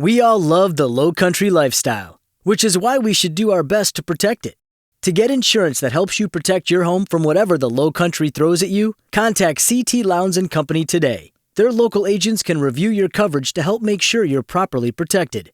We all love the low country lifestyle, which is why we should do our best to protect it. To get insurance that helps you protect your home from whatever the low country throws at you, contact CT Lowndes & Company today. Their local agents can review your coverage to help make sure you're properly protected.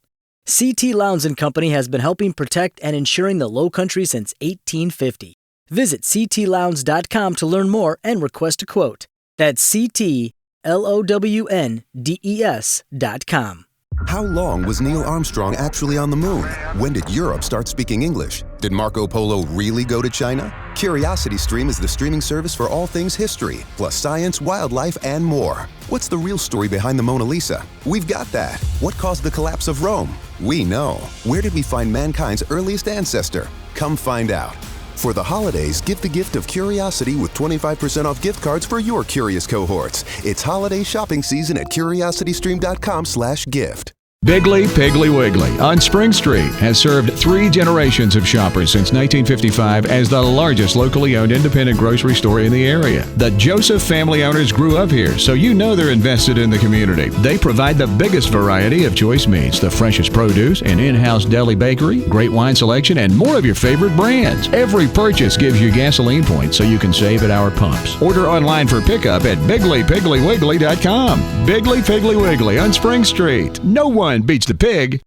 CT Lowndes & Company has been helping protect and insuring the low country since 1850. Visit ctlowndes.com to learn more and request a quote. That's ctlowndes.com. How long was Neil Armstrong actually on the moon? When did Europe start speaking English? Did Marco Polo really go to China? CuriosityStream is the streaming service for all things history, plus science, wildlife, and more. What's the real story behind the Mona Lisa? We've got that. What caused the collapse of Rome? We know. Where did we find mankind's earliest ancestor? Come find out. For the holidays, give the gift of curiosity with 25% off gift cards for your curious cohorts. It's holiday shopping season at curiositystream.com/gift. Biggly Piggly Wiggly on Spring Street has served 3 generations of shoppers since 1955 as the largest locally owned independent grocery store in the area. The Joseph family owners grew up here, so you know they're invested in the community. They provide the biggest variety of choice meats, the freshest produce, an in-house deli bakery, great wine selection, and more of your favorite brands. Every purchase gives you gasoline points so you can save at our pumps. Order online for pickup at bigglypigglywiggly.com. Biggly Piggly Wiggly on Spring Street. No one beats the pig.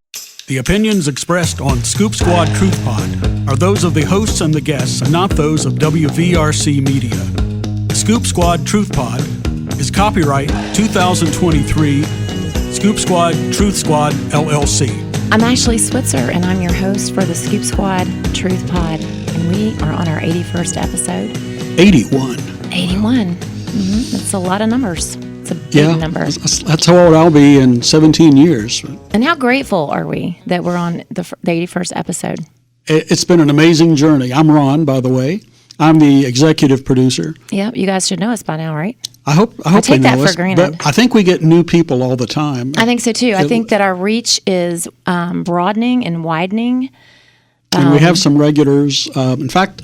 The opinions expressed on Scoop Squad Truth Pod are those of the hosts and the guests and not those of WVRC Media. Scoop Squad Truth Pod is copyright 2023 Scoop Squad Truth Squad LLC. I'm Ashley Switzer, and I'm your host for the Scoop Squad Truth Pod, and we are on our 81st episode. 81. 81. That's a lot of numbers. It's a big number. That's how old I'll be in 17 years. And how grateful are we that we're on the 81st episode? It's been an amazing journey. I'm Ron, by the way. I'm the executive producer. Yeah, you guys should know us by now, right? I hope I take they know that for us, granted. but I think we get new people all the time. I think so too. I think that our reach is broadening and widening. And we have some regulars. In fact,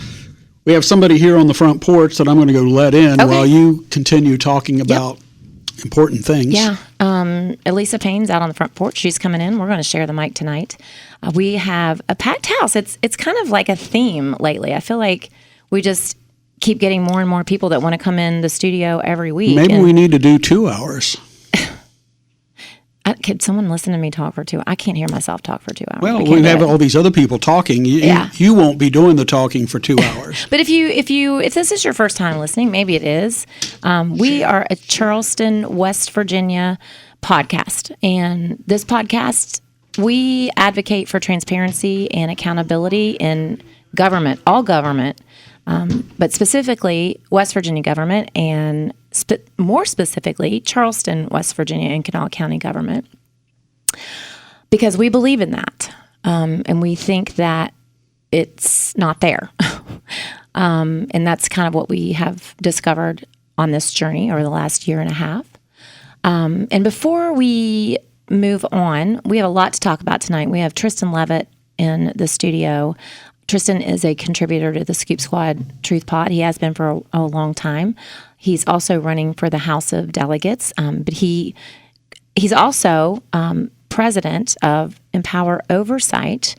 we have somebody here on the front porch that I'm going to go let in while you continue talking about important things. Yeah. Elisa Payne's out on the front porch. She's coming in. We're going to share the mic tonight. We have a packed house. It's kind of like a theme lately. I feel like we just keep getting more and more people that want to come in the studio every week. Maybe we need to do 2 hours. Could someone listen to me talk for 2 hours? I can't hear myself talk for 2 hours. Well, we have all these other people talking. You won't be doing the talking for 2 hours. But if this is your first time listening, maybe it is. We are a Charleston, West Virginia podcast, and this podcast we advocate for transparency and accountability in government, all government, but specifically West Virginia government and more specifically, Charleston, West Virginia, and Kanawha County government, because we believe in that, and we think that it's not there. And that's kind of what we have discovered on this journey over the last year and a half. And before we move on, we have a lot to talk about tonight. We have Tristan Levitt in the studio. Tristan is a contributor to the Scoop Squad Truth Pod. He has been for a long time. He's also running for the House of Delegates, but he's also president of Empower Oversight,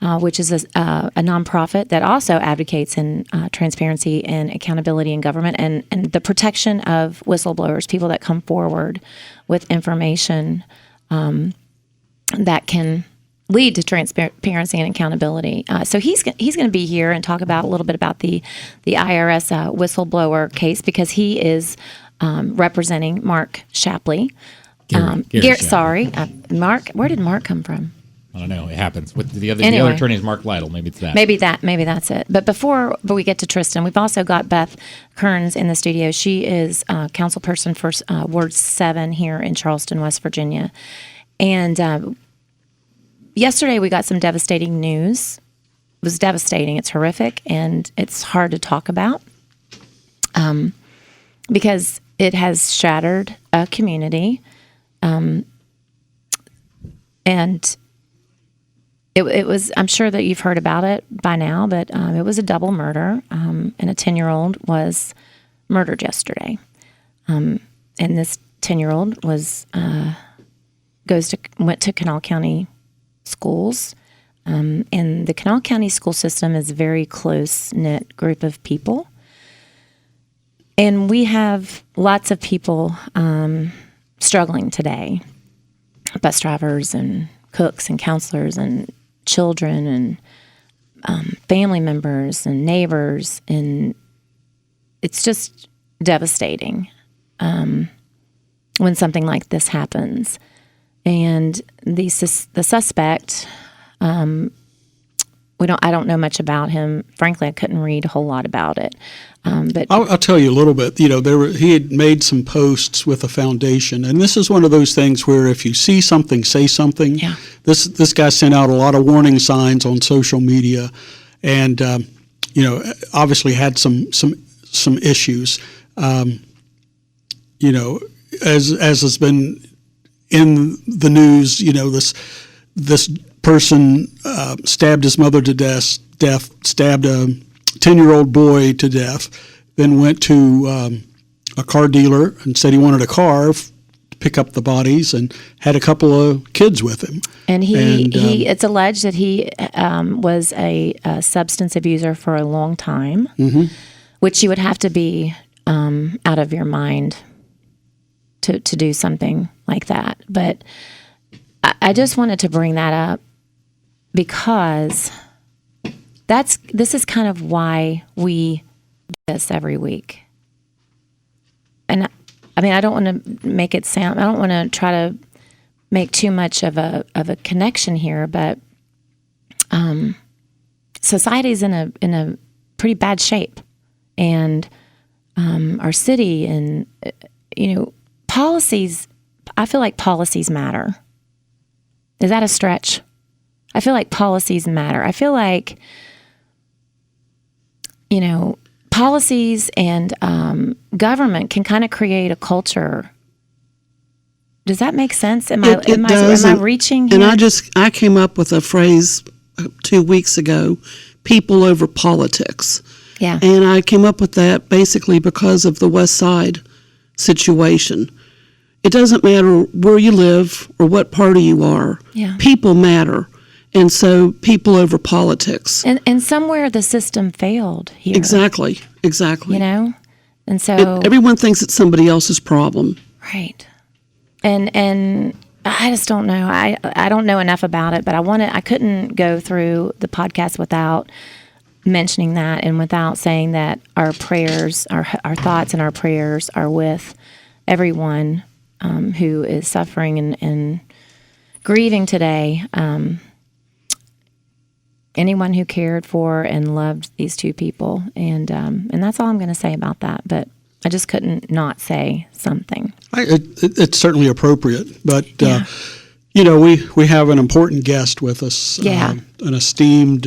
which is a nonprofit that also advocates in transparency and accountability in government and the protection of whistleblowers, people that come forward with information that can lead to transparency and accountability. So he's going to be here and talk about a little bit about the IRS whistleblower case, because he is representing Mark Shapley. Sorry, Mark. Where did Mark come from? I don't know. It happens. The other attorney is Mark Lytle. Maybe it's that. Maybe that's it. But before we get to Tristan, we've also got Beth Kearns in the studio. She is council person for Ward 7 here in Charleston, West Virginia. And yesterday we got some devastating news. It was devastating. It's horrific, and it's hard to talk about because it has shattered a community. And it was, I'm sure that you've heard about it by now, but it was a double murder, and a 10-year-old was murdered yesterday. And this 10-year-old was went to Kanawha County schools. And the Kanawha County school system is a very close-knit group of people. And we have lots of people struggling today, bus drivers and cooks and counselors and children and family members and neighbors. And it's just devastating when something like this happens. And the suspect... I don't know much about him. Frankly, I couldn't read a whole lot about it. But I'll tell you a little bit. He had made some posts with a foundation, and this is one of those things where if you see something, say something. Yeah. This guy sent out a lot of warning signs on social media, and obviously had some issues. As has been in the news, this person stabbed his mother to death, stabbed a 10-year-old boy to death, then went to a car dealer and said he wanted a car to pick up the bodies and had a couple of kids with him. And it's alleged that he was a substance abuser for a long time, which you would have to be out of your mind to do something like that. But I just wanted to bring that up because this is kind of why we do this every week. And I mean, I don't want to make it sound, I don't want to try to make too much of a connection here, but society's in a pretty bad shape. And our city and, policies, I feel like policies matter. Is that a stretch? I feel like policies matter. I feel like, policies and government can kind of create a culture. Does that make sense? Am I reaching here? And I came up with a phrase 2 weeks ago, people over politics. Yeah. And I came up with that basically because of the West Side situation. It doesn't matter where you live or what party you are. Yeah. People matter. And so people over politics. And somewhere the system failed here. Exactly. And so everyone thinks it's somebody else's problem. Right. And I just don't know. I don't know enough about it, but I couldn't go through the podcast without mentioning that and without saying that our prayers, our thoughts and our prayers are with everyone who is suffering and grieving today. Anyone who cared for and loved these two people, and that's all I'm going to say about that. But I just couldn't not say something. It's certainly appropriate, but Yeah. we have an important guest with us. Yeah. An esteemed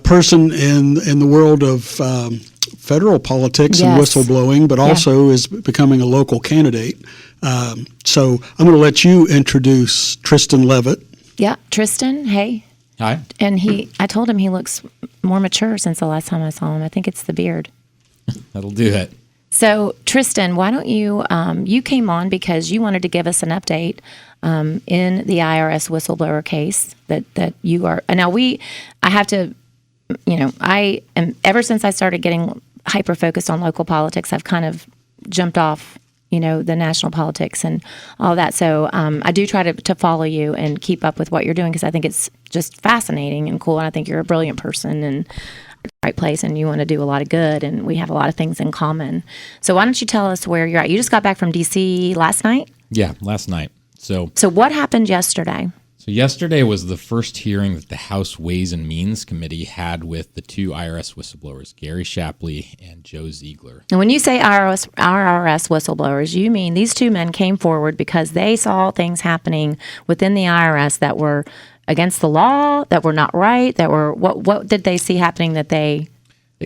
person in the world of federal politics and Yes. whistleblowing, but also is becoming a local candidate. So I'm going to let you introduce Tristan Levitt. Yeah, Tristan. Hey. Hi. And I told him he looks more mature since the last time I saw him. I think it's the beard. That'll do it. So, Tristan, why don't you came on because you wanted to give us an update in the IRS whistleblower case that you are. And now I have to, I am, ever since I started getting hyper-focused on local politics, I've kind of jumped off, the national politics and all that. So I do try to follow you and keep up with what you're doing because I think it's just fascinating and cool. And I think you're a brilliant person and right place and you want to do a lot of good and we have a lot of things in common. So why don't you tell us where you're at? You just got back from DC last night? Yeah, last night. So what happened yesterday? So yesterday was the first hearing that the House Ways and Means Committee had with the two IRS whistleblowers, Gary Shapley and Joe Ziegler. And when you say IRS whistleblowers, you mean these two men came forward because they saw things happening within the IRS that were against the law, that were not right, that were what did they see happening that they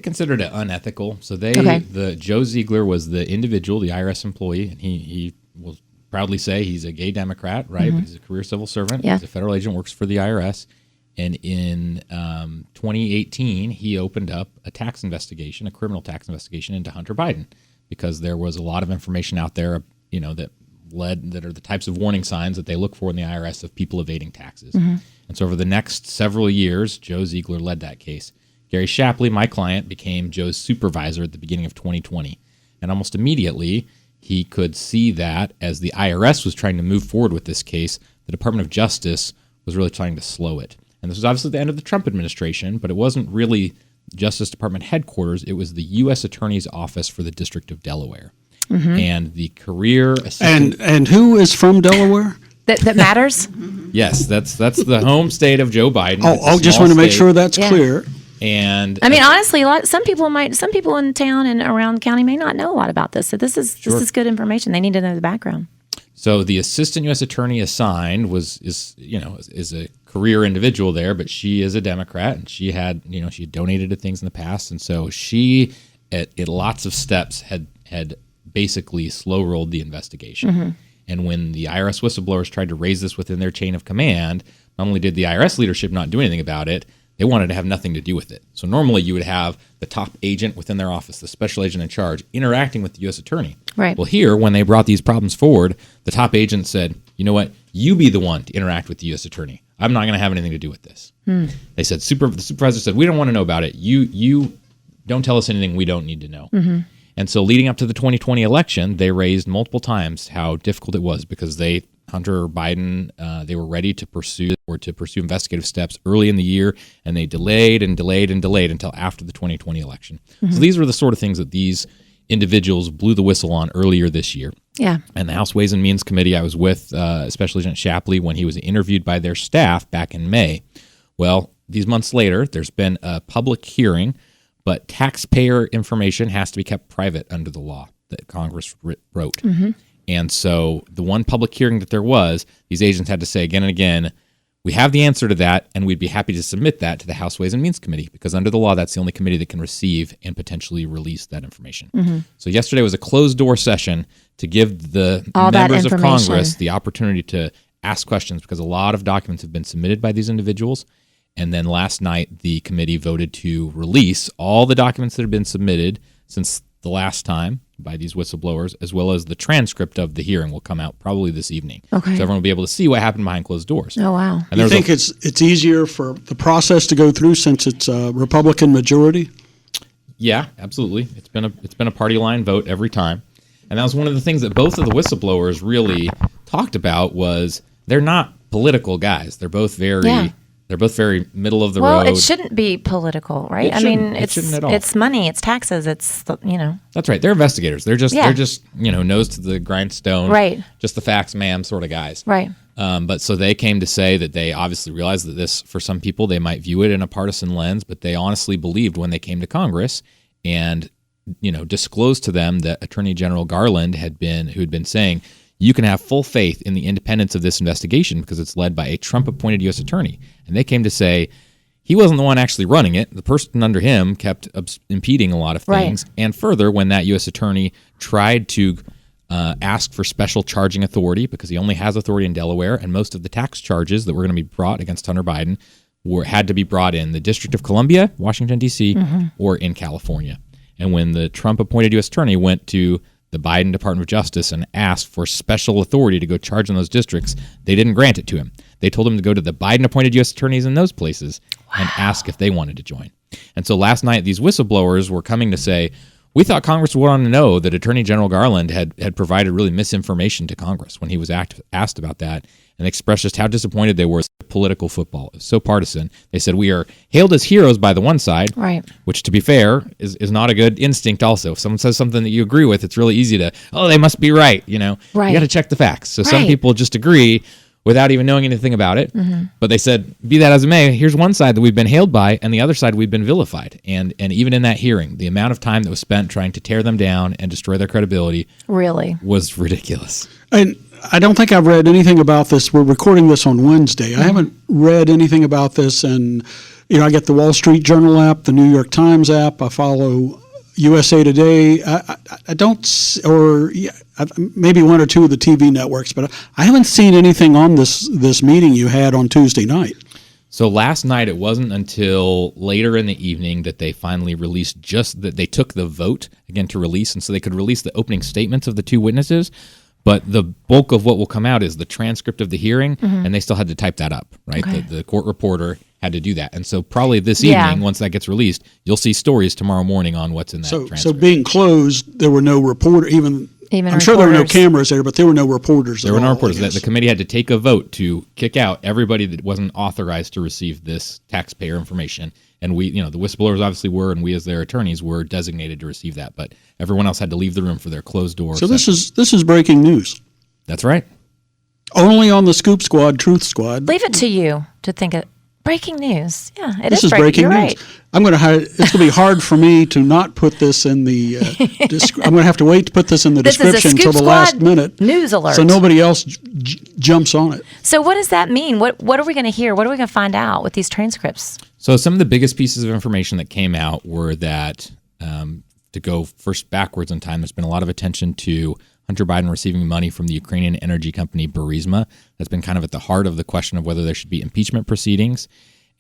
considered it unethical. So Okay. Joe Ziegler was the individual, the IRS employee, and he will proudly say he's a gay Democrat, right? But he's a career civil servant. Yeah. He's a federal agent, works for the IRS. And in 2018, he opened up a criminal tax investigation into Hunter Biden because there was a lot of information out there, that are the types of warning signs that they look for in the IRS of people evading taxes. And so over the next several years, Joe Ziegler led that case. Gary Shapley, my client, became Joe's supervisor at the beginning of 2020. And almost immediately, he could see that as the IRS was trying to move forward with this case, the Department of Justice was really trying to slow it. And this was obviously the end of the Trump administration, but it wasn't really Justice Department headquarters. It was the U.S. Attorney's Office for the District of Delaware. And the career assistant... And who is from Delaware? That matters? Yes, that's the home state of Joe Biden. I just want to make sure that's clear. And I mean, honestly, some people in town and around the county may not know a lot about this. So this is good information. They need to know the background. So the assistant U.S. attorney assigned is a career individual there, but she is a Democrat, and she had donated to things in the past, and so she at lots of steps had basically slow rolled the investigation. And when the IRS whistleblowers tried to raise this within their chain of command, not only did the IRS leadership not do anything about it, they wanted to have nothing to do with it. So normally you would have the top agent within their office, the special agent in charge, interacting with the U.S. attorney. Right. Well, here, when they brought these problems forward, the top agent said, you know what, you be the one to interact with the U.S. attorney. I'm not going to have anything to do with this. They said, the supervisor said, we don't want to know about it. You don't tell us anything we don't need to know. And so leading up to the 2020 election, they raised multiple times how difficult it was because Hunter Biden, they were ready to pursue investigative steps early in the year, and they delayed and delayed and delayed until after the 2020 election. So these were the sort of things that these individuals blew the whistle on earlier this year. Yeah. And the House Ways and Means Committee, I was with Special Agent Shapley when he was interviewed by their staff back in May. Well, these months later, there's been a public hearing, but taxpayer information has to be kept private under the law that Congress wrote. And so the one public hearing that there was, these agents had to say again and again, we have the answer to that, and we'd be happy to submit that to the House Ways and Means Committee, because under the law, that's the only committee that can receive and potentially release that information. So yesterday was a closed-door session to give the members of Congress the opportunity to ask questions, because a lot of documents have been submitted by these individuals. And then last night, the committee voted to release all the documents that have been submitted since the last time by these whistleblowers, as well as the transcript of the hearing will come out probably this evening. Okay. So everyone will be able to see what happened behind closed doors. Oh, wow. And You think it's easier for the process to go through since it's a Republican majority? Yeah, absolutely. It's been a party line vote every time. And that was one of the things that both of the whistleblowers really talked about was they're not political guys. They're both very middle of the road. Well, it shouldn't be political, right? It shouldn't at all. It's money, it's taxes, That's right. They're investigators. They're just nose to the grindstone. Right. Just the facts, ma'am, sort of guys. Right. But so they came to say that they obviously realized that this, for some people, they might view it in a partisan lens, but they honestly believed when they came to Congress and, disclosed to them that Attorney General Garland who had been saying, you can have full faith in the independence of this investigation because it's led by a Trump-appointed U.S. attorney. And they came to say he wasn't the one actually running it. The person under him kept impeding a lot of things. Right. And further, when that U.S. attorney tried to ask for special charging authority, because he only has authority in Delaware, and most of the tax charges that were going to be brought against Hunter Biden had to be brought in the District of Columbia, Washington, D.C., or in California. And when the Trump-appointed U.S. attorney went to the Biden Department of Justice and asked for special authority to go charge in those districts, they didn't grant it to him. They told him to go to the Biden-appointed U.S. attorneys in those places and ask if they wanted to join. And so last night, these whistleblowers were coming to say, we thought Congress would want to know that Attorney General Garland had provided really misinformation to Congress when he was asked about that, and expressed just how disappointed they were. Political football. It was so partisan. They said, we are hailed as heroes by the one side, right? Which, to be fair, is not a good instinct also. If someone says something that you agree with, it's really easy to, they must be right, Right. You got to check the facts. So some people just agree without even knowing anything about it. But they said, be that as it may, here's one side that we've been hailed by, and the other side we've been vilified. And even in that hearing, the amount of time that was spent trying to tear them down and destroy their credibility was ridiculous. And I don't think I've read anything about this. We're recording this on Wednesday. I haven't read anything about this. And, I get the Wall Street Journal app, the New York Times app. I follow USA Today. I don't, or maybe one or two of the TV networks, but I haven't seen anything on this meeting you had on Tuesday night. So last night, it wasn't until later in the evening that they finally released that they took the vote again to release. And so they could release the opening statements of the two witnesses. But the bulk of what will come out is the transcript of the hearing, and they still had to type that up, right? Okay. The court reporter had to do that. And so probably this evening, once that gets released, you'll see stories tomorrow morning on what's in that transcript. So being closed, there were no reporter, even I'm sure there were no cameras there, but there were no reporters. There were no reporters. The committee had to take a vote to kick out everybody that wasn't authorized to receive this taxpayer information. And we, the whistleblowers obviously were, and we as their attorneys were designated to receive that. But everyone else had to leave the room for their closed door. So this is breaking news. That's right. Only on the Scoop Squad, Truth Squad. Leave it to you to think of breaking news. Yeah, This is breaking news. Right. It's going to be hard for me to not put this in the. I'm going to have to wait to put this in the description until the last minute. News alert. So nobody else jumps on it. So what does that mean? What are we going to hear? What are we going to find out with these transcripts? So some of the biggest pieces of information that came out were that, to go first backwards in time, there's been a lot of attention to Hunter Biden receiving money from the Ukrainian energy company Burisma. That's been kind of at the heart of the question of whether there should be impeachment proceedings.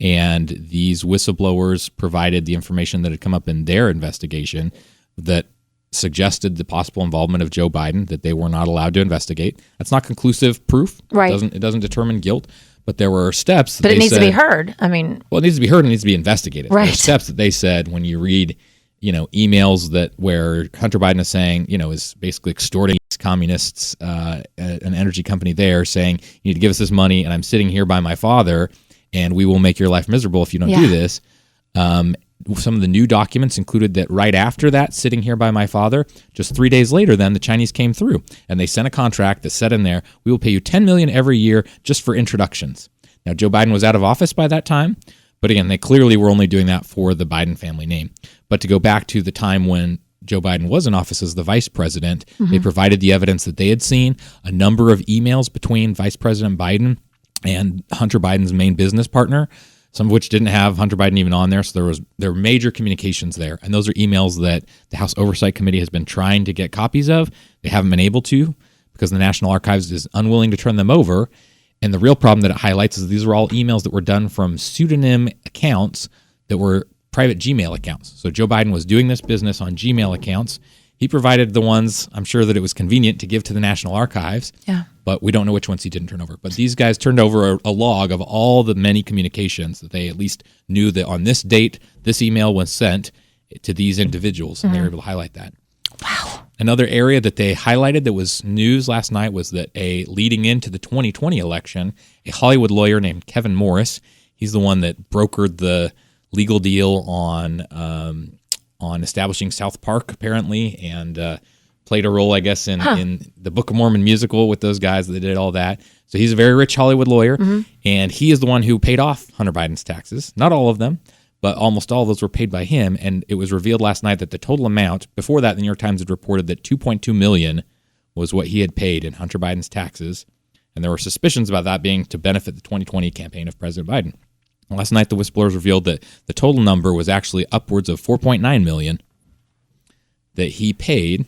And these whistleblowers provided the information that had come up in their investigation that suggested the possible involvement of Joe Biden, that they were not allowed to investigate. That's not conclusive proof. Right. It doesn't determine guilt. But there were steps that But it needs to be heard. I mean, well, it needs to be heard and it needs to be investigated. Right. There are steps that they said when you read, emails where Hunter Biden is saying, is basically extorting communists, an energy company there, saying, you need to give us this money, and I'm sitting here by my father, and we will make your life miserable if you don't do this. Some of the new documents included that right after that, sitting here by my father, just 3 days later, then the Chinese came through and they sent a contract that said in there, we will pay you $10 million every year just for introductions. Now, Joe Biden was out of office by that time, but again, they clearly were only doing that for the Biden family name. But to go back to the time when Joe Biden was in office as the vice president, they provided the evidence that they had seen a number of emails between Vice President Biden and Hunter Biden's main business partner, some of which didn't have Hunter Biden even on there. So there were major communications there. And those are emails that the House Oversight Committee has been trying to get copies of. They haven't been able to because the National Archives is unwilling to turn them over. And the real problem that it highlights is these were all emails that were done from pseudonym accounts that were private Gmail accounts. So Joe Biden was doing this business on Gmail accounts. He provided the ones, I'm sure that it was convenient to give to the National Archives, but we don't know which ones he didn't turn over. But these guys turned over a log of all the many communications that they at least knew that on this date, this email was sent to these individuals, and they were able to highlight that. Wow. Another area that they highlighted that was news last night was that leading into the 2020 election, a Hollywood lawyer named Kevin Morris, he's the one that brokered the legal deal on establishing South Park, apparently, and played a role, I guess, in the Book of Mormon musical with those guys that did all that. So he's a very rich Hollywood lawyer, and he is the one who paid off Hunter Biden's taxes. Not all of them, but almost all of those were paid by him, and it was revealed last night that the total amount, before that, the New York Times had reported that $2.2 million was what he had paid in Hunter Biden's taxes, and there were suspicions about that being to benefit the 2020 campaign of President Biden. Last night, the whistleblowers revealed that the total number was actually upwards of $4.9 million that he paid,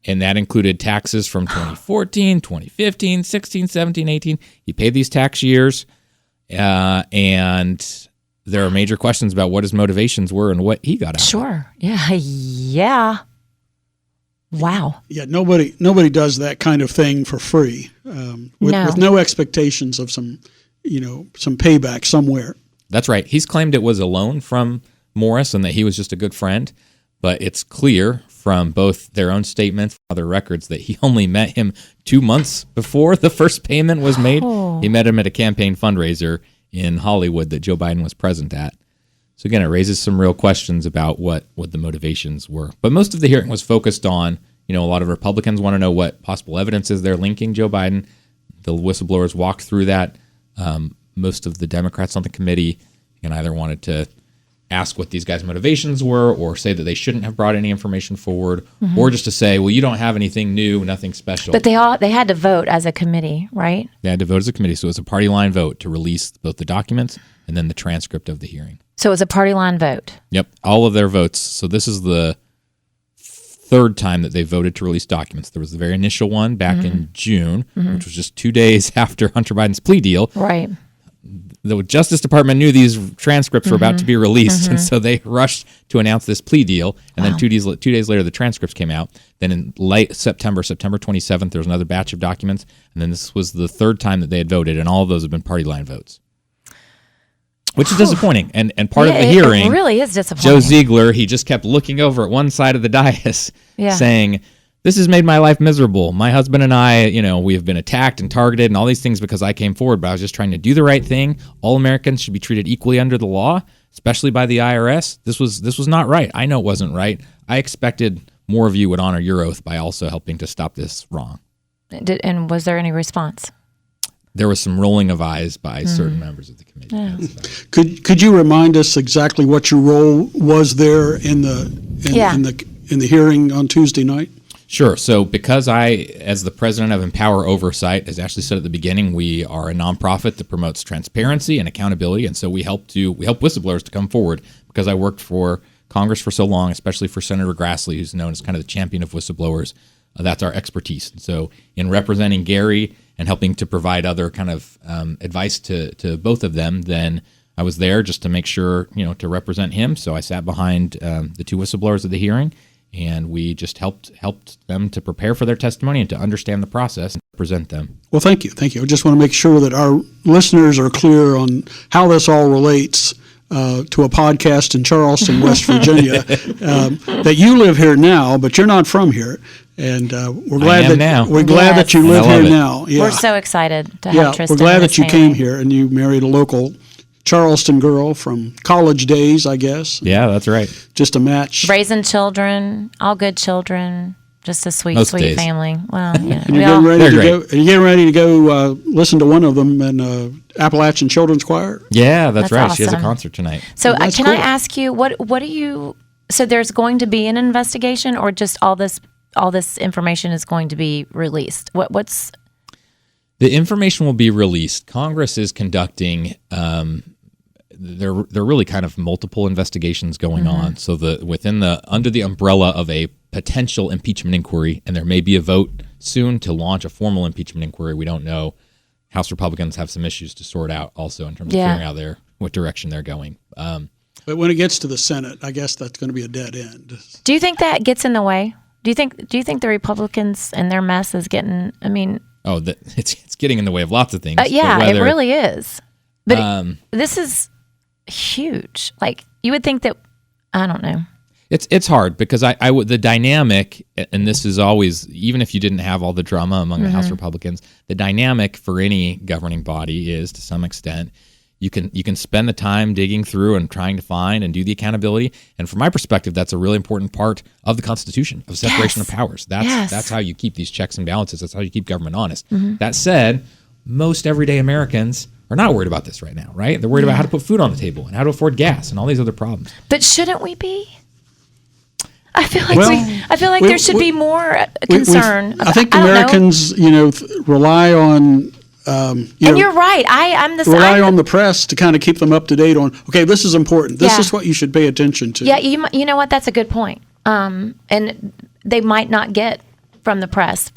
and that included taxes from 2014, 2015, 16, 17, 18. He paid these tax years, and there are major questions about what his motivations were and what he got out. Sure. Yeah. Wow. Yeah, nobody does that kind of thing for free, with no expectations of some payback somewhere. That's right. He's claimed it was a loan from Morris and that he was just a good friend, but it's clear from both their own statements and other records that he only met him 2 months before the first payment was made. He met him at a campaign fundraiser in Hollywood that Joe Biden was present at. So again, it raises some real questions about what the motivations were. But most of the hearing was focused on, a lot of Republicans want to know what possible evidence is they're linking Joe Biden. The whistleblowers walked through that. Most of the Democrats on the committee either wanted to ask what these guys' motivations were or say that they shouldn't have brought any information forward, or just to say, well, you don't have anything new, nothing special. But they had to vote as a committee, right? They had to vote as a committee, so it was a party line vote to release both the documents and then the transcript of the hearing. So it was a party line vote? Yep, all of their votes. So this is the third time that they voted to release documents. There was the very initial one back in June, which was just 2 days after Hunter Biden's plea deal. Right. the Justice Department knew these transcripts were about to be released, and so they rushed to announce this plea deal. And then 2 days later, the transcripts came out. Then in late September 27th, there was another batch of documents, and then this was the third time that they had voted, and all of those have been party line votes, which is disappointing. And part of the hearing, it really is disappointing. Joe Ziegler, he just kept looking over at one side of the dais, saying, "This has made my life miserable. My husband and I, we have been attacked and targeted and all these things because I came forward, but I was just trying to do the right thing. All Americans should be treated equally under the law, especially by the IRS. This was not right. I know it wasn't right. I expected more of you would honor your oath by also helping to stop this wrong." And was there any response? There was some rolling of eyes by certain members of the committee. Yeah. Could you remind us exactly what your role was there in the hearing on Tuesday night? Sure. So because I, as the president of Empower Oversight, as Ashley said at the beginning, we are a nonprofit that promotes transparency and accountability. And so we help whistleblowers to come forward, because I worked for Congress for so long, especially for Senator Grassley, who's known as kind of the champion of whistleblowers. That's our expertise. And so in representing Gary and helping to provide other kind of advice to both of them, then I was there just to make sure, to represent him. So I sat behind the two whistleblowers at the hearing, and we just helped them to prepare for their testimony and to understand the process and present them. Well, thank you. I just want to make sure that our listeners are clear on how this all relates to a podcast in Charleston, West Virginia. That you live here now, but you're not from here, and we're glad that you live here now. Yeah. We're so excited to have Tristan. We're glad that you family. came here and you married a local Charleston girl from college days, I guess. Yeah, that's right. Just a match. Raising children, all good children, just a sweet family. Well, yeah. And you're getting ready to go listen to one of them in Appalachian Children's Choir? Yeah, that's right. Awesome. She has a concert tonight. So Well, can I ask you, what do you, so there's going to be an investigation, or just all this information is going to be released? What's... The information will be released. Congress is conducting, there are really kind of multiple investigations going on. So under the umbrella of a potential impeachment inquiry, and there may be a vote soon to launch a formal impeachment inquiry. We don't know. House Republicans have some issues to sort out also in terms of figuring out what direction they're going. But when it gets to the Senate, I guess that's going to be a dead end. Do you think that gets in the way? Do you think the Republicans and their mess is getting, it's getting in the way of lots of things. It really is. But this is huge. Like, you would think that, I don't know. It's hard because the dynamic, and this is always, even if you didn't have all the drama among the House Republicans, the dynamic for any governing body is, to some extent, you can spend the time digging through and trying to find and do the accountability. And from my perspective, that's a really important part of the Constitution, of separation of powers. That's how you keep these checks and balances. That's how you keep government honest. That said, most everyday Americans are not worried about this right now, right? They're worried about how to put food on the table and how to afford gas and all these other problems. But shouldn't we be? I feel like there should be more concern. I think Americans, rely on. And you're right. I'm on the press to kind of keep them up to date on. Okay, this is important. This is what you should pay attention to. Yeah, you know what? That's a good point. And they might not get from their press,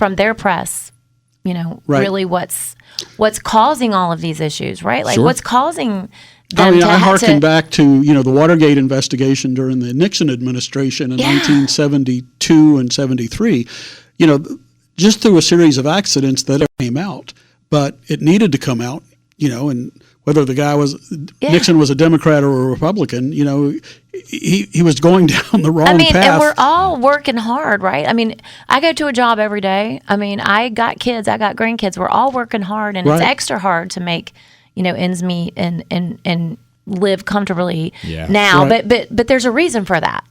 really what's causing all of these issues, right? Like what's causing. I hearken back to the Watergate investigation during the Nixon administration in 1972 and 73. Just through a series of accidents that came out, but it needed to come out. And whether the guy Nixon was a Democrat or a Republican, he was going down the wrong path. And we're all working hard, right? I go to a job every day. I got kids, I got grandkids. We're all working hard, and it's extra hard to make ends meet and live comfortably now. Right. But there's a reason for that.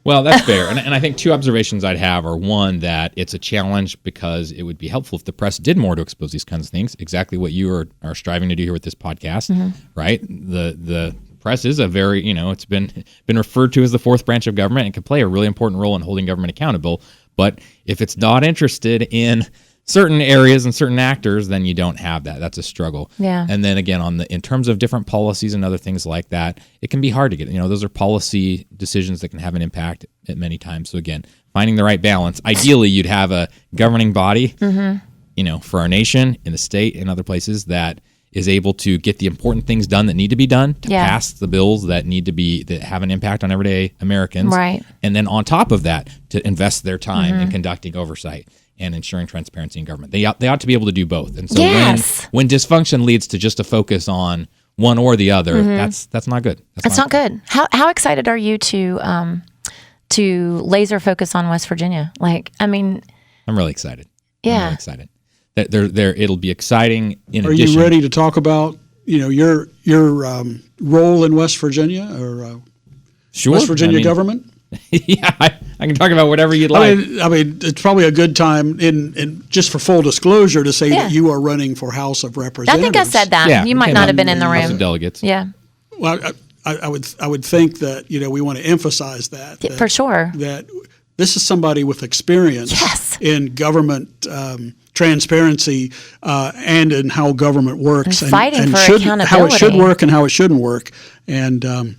Well, that's fair. And I think two observations I'd have are, one, that it's a challenge because it would be helpful if the press did more to expose these kinds of things, exactly what you are striving to do here with this podcast, right? The press is a very, it's been referred to as the fourth branch of government and can play a really important role in holding government accountable. But if it's not interested in certain areas and certain actors, then you don't have that. That's a struggle. Yeah. And then again, in terms of different policies and other things like that, it can be hard to get. Those are policy decisions that can have an impact at many times. So again, finding the right balance. Ideally, you'd have a governing body, for our nation, in the state, and other places that is able to get the important things done that need to be done, to Yeah. pass the bills that have an impact on everyday Americans. Right. And then on top of that, to invest their time in conducting oversight and ensuring transparency in government. They ought to be able to do both. And so Yes. when dysfunction leads to just a focus on one or the other, that's not good. It's not good. How excited are you to laser focus on West Virginia? Like, I mean, I'm really excited. Yeah. I'm really excited. It'll be exciting. In Are addition, you ready to talk about your role in West Virginia or Sure. West Virginia government? Yeah, I can talk about whatever you'd like. I mean, it's probably a good time in just for full disclosure to say Yeah. that you are running for House of I Representatives. think I said that. Yeah, You might okay, not have been in the House room. of Delegates. Yeah, Well, I would think that we want to emphasize that for sure. that this is somebody with experience Yes. in government transparency and in how government works And fighting for how it accountability. should work and how it shouldn't work. And You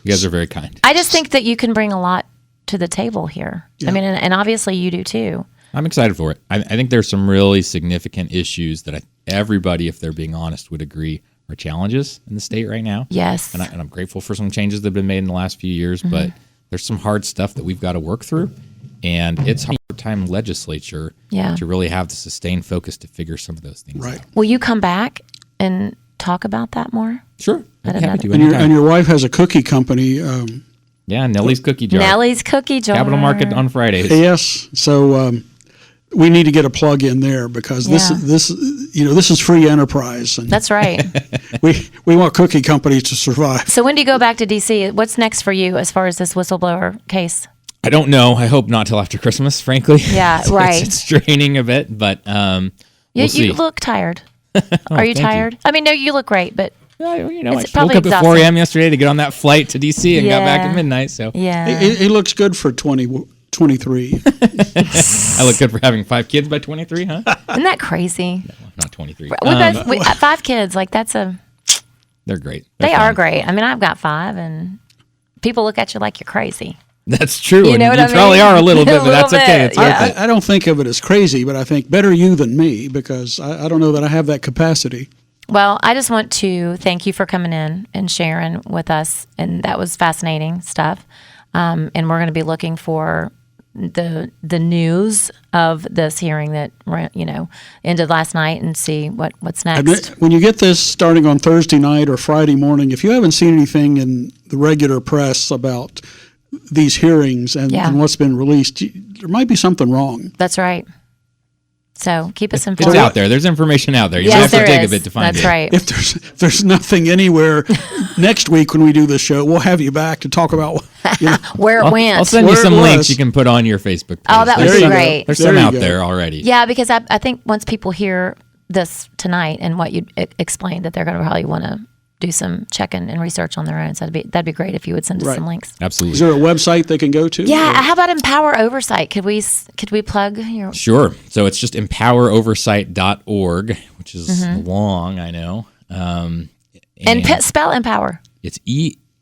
guys are very kind. I just think that you can bring a lot to the table here. I mean, and obviously you do too. I'm excited for it. I think there's some really significant issues that everybody, if they're being honest, would agree are challenges in the state right now. Yes. And I'm grateful for some changes that have been made in the last few years, but there's some hard stuff that we've got to work through. And it's hard for time legislature to really have the sustained focus to figure some of those things out. Will you come back and talk about that more? Sure. I'd be happy to and anytime. your wife has a cookie company. Yeah, Nellie's Cookie Jar. Nellie's Cookie Jar. Capital Market on Fridays. Yes. So we need to get a plug in there because this is free enterprise, and That's right. we want cookie companies to survive. So when do you go back to D.C.? What's next for you as far as this whistleblower case? I don't know. I hope not till after Christmas, frankly. Yeah, right. It's draining a bit, but we'll see. You look tired. Are you thank tired? I mean, no, you look great, but I it's woke probably up at 4 a.m. yesterday to get on that flight to D.C. and got back at midnight. So yeah. He looks good for 23. I look good for having 5 kids by 23, huh? Isn't that crazy? Not 23. We 5 kids. Like They're great. They're they fun. are great. I mean, I've got 5, and people look at you like you're crazy. That's true. You know what I you probably mean? are a little bit, A but that's little okay. bit, It's worth yeah. it. I don't think of it as crazy, but I think better you than me because I don't know that I have that capacity. Well, I just want to thank you for coming in and sharing with us, and that was fascinating stuff. And we're going to be looking for the news of this hearing that ended last night and see what's next. When you get this starting on Thursday night or Friday morning, if you haven't seen anything in the regular press about these hearings and what's been released, there might be something wrong. That's right. So keep us informed. It's out there. There's information out there. You Yes, have to there dig is. a bit to find it. That's right. If there's nothing anywhere next week when we do this show, we'll have you back to talk about Where it went. I'll send you Where it some links was. you can put on your Facebook page. Oh, that would There's be some- great. There's There some you out go. there already. Yeah, because I think once people hear this tonight and what you explained, that they're going to probably want to do some checking and research on their own. So that'd be great if you would send us Right. some links. Absolutely. Is there a website they can go to? Yeah, how about Empower Oversight? Could we plug your? Sure. So it's just empoweroversight.org, which is long, I know. And spell Empower. It's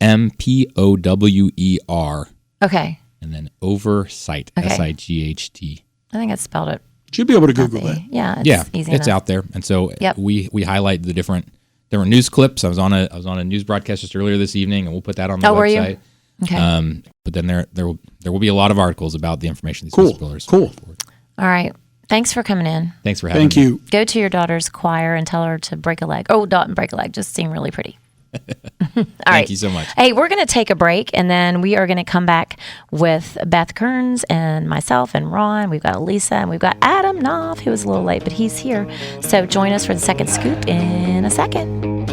EMPOWER Okay, and then oversight, Okay. SIGHT. I think I spelled it. Should be able to Google that. Yeah, it's Yeah, easy it's enough. out there. And so Yep. we highlight the different news clips. I was on a news broadcast just earlier this evening, and we'll put that on the Oh, were you? website. Okay. But then there will be a lot of articles about the information these Cool. whistleblowers. Cool. All right. Thanks for coming in. Thanks for having Thank me. you. Go to your daughter's choir and tell her to break a leg. Oh, don't break a leg. Just seem really pretty. All right. Thank you so much. Hey, we're going to take a break, and then we are going to come back with Beth Kearns and myself and Ron. We've got Elisa, and we've got Adam Knopf, who was a little late, but he's here. So join us for the second scoop in a second.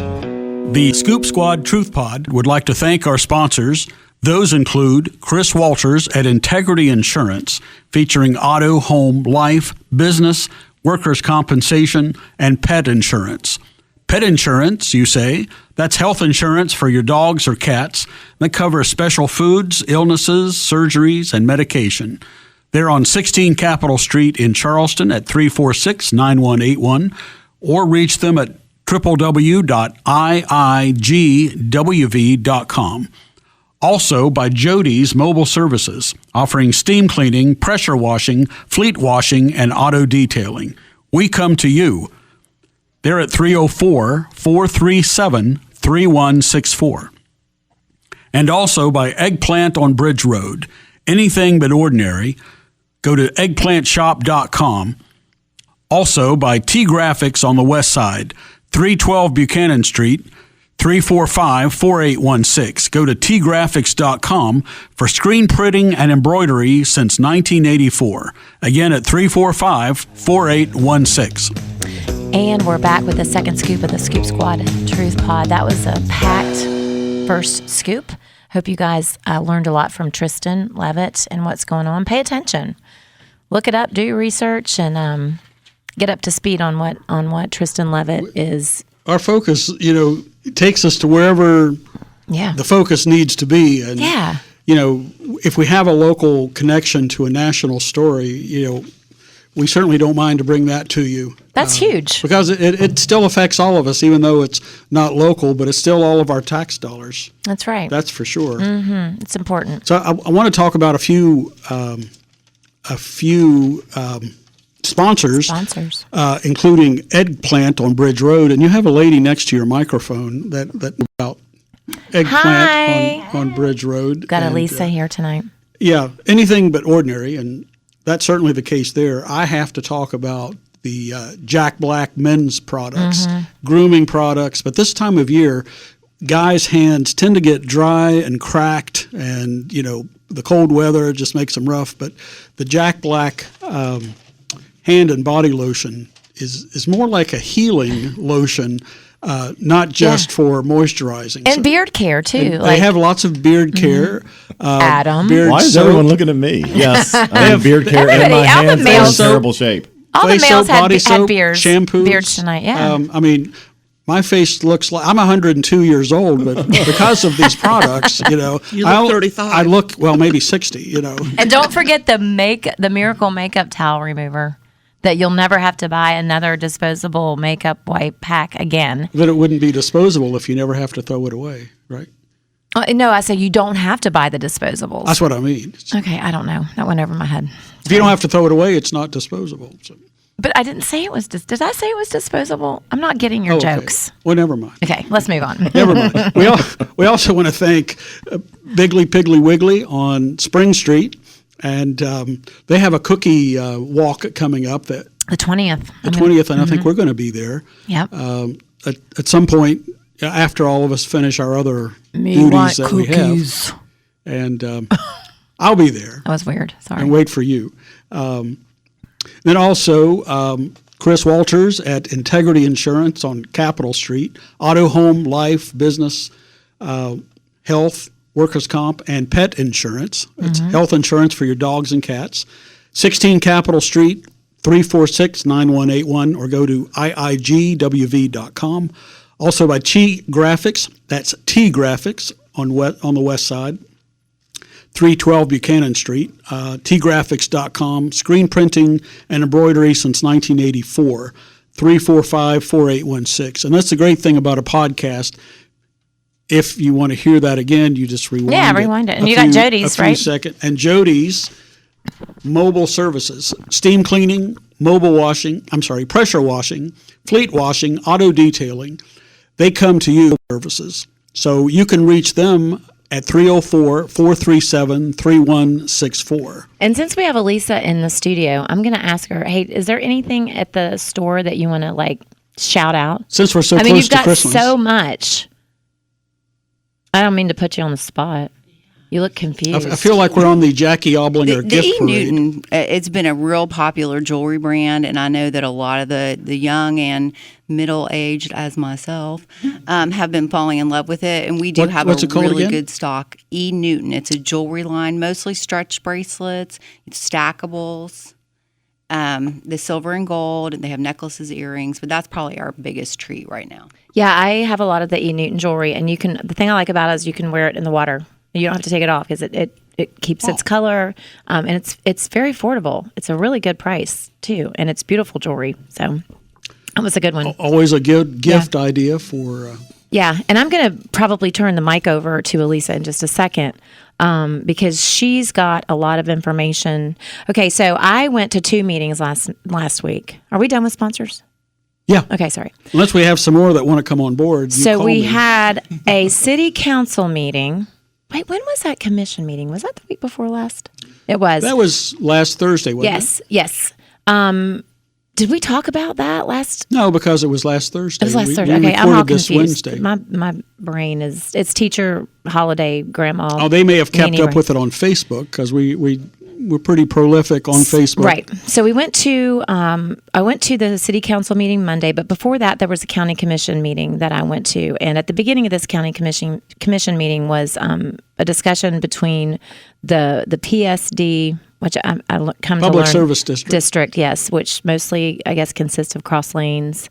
The Scoop Squad Truth Pod would like to thank our sponsors. Those include Chris Walters at Integrity Insurance, featuring auto, home, life, business, workers' compensation, and pet insurance. Pet insurance, you say? That's health insurance for your dogs or cats that covers special foods, illnesses, surgeries, and medication. They're on 16 Capitol Street in Charleston at 346-9181, or reach them at www.iigwv.com. Also by Jody's Mobile Services, offering steam cleaning, pressure washing, fleet washing, and auto detailing. We come to you. They're at 304-437-3164. And also by Eggplant on Bridge Road. Anything but ordinary. Go to eggplantshop.com. Also by T Graphics on the west side, 312 Buchanan Street, 345-4816. Go to tgraphics.com for screen printing and embroidery since 1984. Again at 345-4816. And we're back with the second scoop of the Scoop Squad Truth Pod. That was a packed first scoop. Hope you guys learned a lot from Tristan Levitt and what's going on. Pay attention. Look it up, do your research, and get up to speed on what Tristan Levitt is. Our focus, takes us to wherever the focus needs to be. And, if we have a local connection to a national story, we certainly don't mind to bring that to you. That's huge. Because it still affects all of us, even though it's not local, but it's still all of our tax dollars. That's right. That's for sure. Mm-hmm. It's important. So I want to talk about a few sponsors. Including Eggplant on Bridge Road. And you have a lady next to your microphone that about Eggplant on Bridge Road. Got Elisa here tonight. Yeah, anything but ordinary, and that's certainly the case there. I have to talk about the Jack Black men's products, grooming products. But this time of year, guys' hands tend to get dry and cracked, and, the cold weather just makes them rough. But the Jack Black hand and body lotion is more like a healing lotion, not just for moisturizing. And beard care, too. They have lots of beard care. Adam. Why is everyone looking at me? Yes, I have beard care in my hands. I'm in terrible shape. All the males had beards. Shampoos. Beards tonight, yeah. My face looks like I'm 102 years old, but because of these products, you look 35. I look maybe 60. And don't forget the Miracle Makeup Towel Remover. That you'll never have to buy another disposable makeup wipe pack again. But it wouldn't be disposable if you never have to throw it away, right? No, I say you don't have to buy the disposables. That's what I mean. Okay, I don't know. That went over my head. If you don't have to throw it away, it's not disposable. So. But I didn't say it was. Did I say it was disposable? I'm not getting your jokes. Well, never mind. Okay, let's move on. Never mind. We also want to thank Biggly Piggly Wiggly on Spring Street. And they have a cookie walk coming up. The 20th. The 20th, and I think we're going to be there. Yep. At some point, after all of us finish our other duties that we have. And I'll be there. That was weird. Sorry. And wait for you. Then also, Chris Walters at Integrity Insurance on Capitol Street. Auto, home, life, business, health, workers' comp, and pet insurance. It's health insurance for your dogs and cats. 16 Capitol Street, 346-9181, or go to iigwv.com. Also by T Graphics, that's T Graphics on the west side, 312 Buchanan Street, tgraphics.com, screen printing and embroidery since 1984, 345-4816. And that's the great thing about a podcast. If you want to hear that again, you just rewind it. Yeah, rewind it. And you got Jody's, right? And Jody's mobile services, steam cleaning, pressure washing, fleet washing, auto detailing. They come to you services. So you can reach them at 304-437-3164. And since we have Elisa in the studio, I'm going to ask her, hey, is there anything at the store that you want to shout out? Since we're so close to Christmas. You've got so much. I don't mean to put you on the spot. You look confused. I feel like we're on the Jackie Oblinger gift parade. Newton, it's been a real popular jewelry brand, and I know that a lot of the young and middle-aged, as myself, have been falling in love with it. And we do have a really good stock. E. Newton. It's a jewelry line, mostly stretch bracelets, stackables, the silver and gold, and they have necklaces, earrings, but that's probably our biggest treat right now. Yeah, I have a lot of the E. Newton jewelry, and the thing I like about it is you can wear it in the water. You don't have to take it off because it keeps its color, and it's very affordable. It's a really good price too, and it's beautiful jewelry. So that was a good one. Always a good gift idea for. Yeah, and I'm going to probably turn the mic over to Elisa in just a second because she's got a lot of information. Okay, so I went to 2 meetings last week. Are we done with sponsors? Yeah. Okay, sorry. Unless we have some more that want to come on board. So we had a city council meeting. Wait, when was that commission meeting? Was that the week before last? It was. That was last Thursday, wasn't it? Yes. Did we talk about that last? No, because it was last Thursday. It was last Thursday. Okay, I'm all confused. My brain it's teacher holiday, grandma. Oh, they may have kept up with it on Facebook because we're pretty prolific on Facebook. Right. So we went to I went to the city council meeting Monday, but before that there was a county commission meeting that I went to, and at the beginning of this county commission meeting was a discussion between the PSD, which I come Public to learn, Service District. Yes, which mostly I guess consists of cross lanes.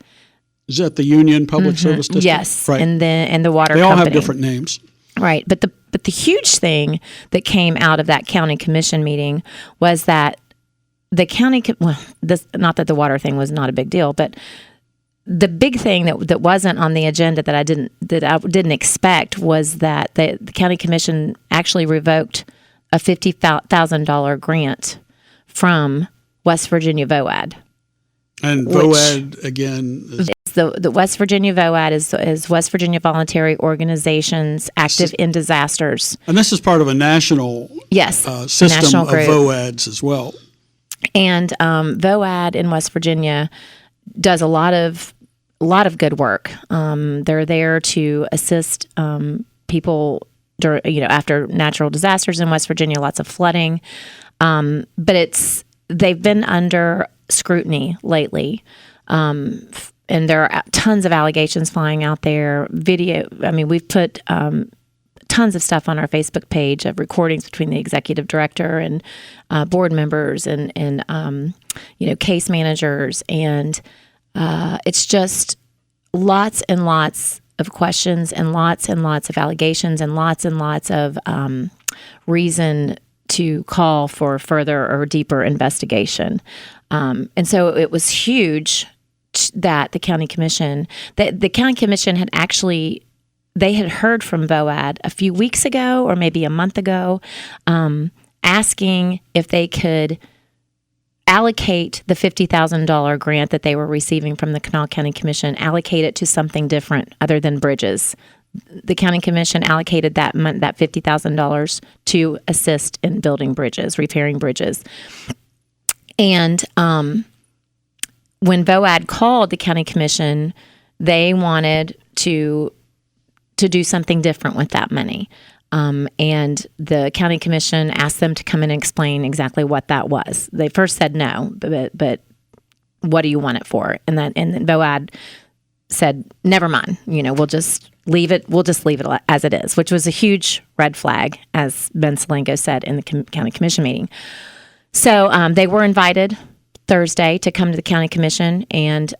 Is that the Union Public Service District? Yes, right. And the water. They all company. have different names. Right, but the huge thing that came out of that county commission meeting was that the county, not that the water thing was not a big deal, but the big thing that wasn't on the agenda that I didn't expect was that the county commission actually revoked a $50,000 grant from West Virginia VOAD. And VOAD again. The West Virginia VOAD is West Virginia Voluntary Organizations Active in Disasters. And this is part of a national system national of VOADs as well. And VOAD in West Virginia does a lot of good work. They're there to assist people after natural disasters in West Virginia, lots of flooding. But they've been under scrutiny lately. And there are tons of allegations flying out there. We've put tons of stuff on our Facebook page of recordings between the executive director and board members and case managers. And it's just lots and lots of questions and lots of allegations and lots of reason to call for further or deeper investigation. And so it was huge that the county commission had actually, they had heard from VOAD a few weeks ago or maybe a month ago, asking if they could allocate the $50,000 grant that they were receiving from the Kanawha County Commission, allocate it to something different other than bridges. The county commission allocated that $50,000 to assist in building bridges, repairing bridges. And when VOAD called the county commission, they wanted to do something different with that money. And the county commission asked them to come in and explain exactly what that was. They first said no, but what do you want it for? And then VOAD said, never mind, we'll just leave it. We'll just leave it as it is, which was a huge red flag, as Ben Salengo said in the county commission meeting. So they were invited Thursday to come to the county commission and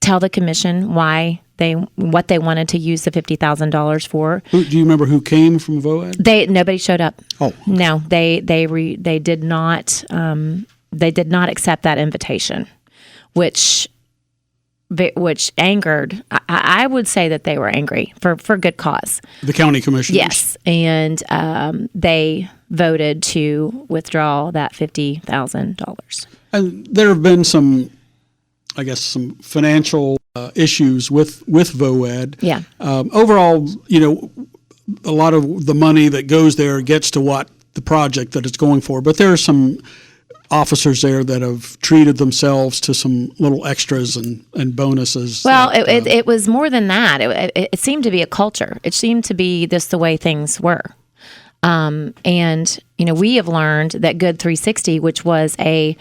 tell the commission what they wanted to use the $50,000 for. Do you remember who came from VOAD? Nobody showed up. Oh, no, they did not. They did not accept that invitation, which angered. I would say that they were angry for good cause. The county commissioners. Yes, and they voted to withdraw that $50,000. And there have been some financial issues with VOAD. Yeah. Overall, a lot of the money that goes there gets to what the project that it's going for. But there are some officers there that have treated themselves to some little extras and bonuses. Well, it was more than that. It seemed to be a culture. It seemed to be this the way things were. And we have learned that Good 360, which was I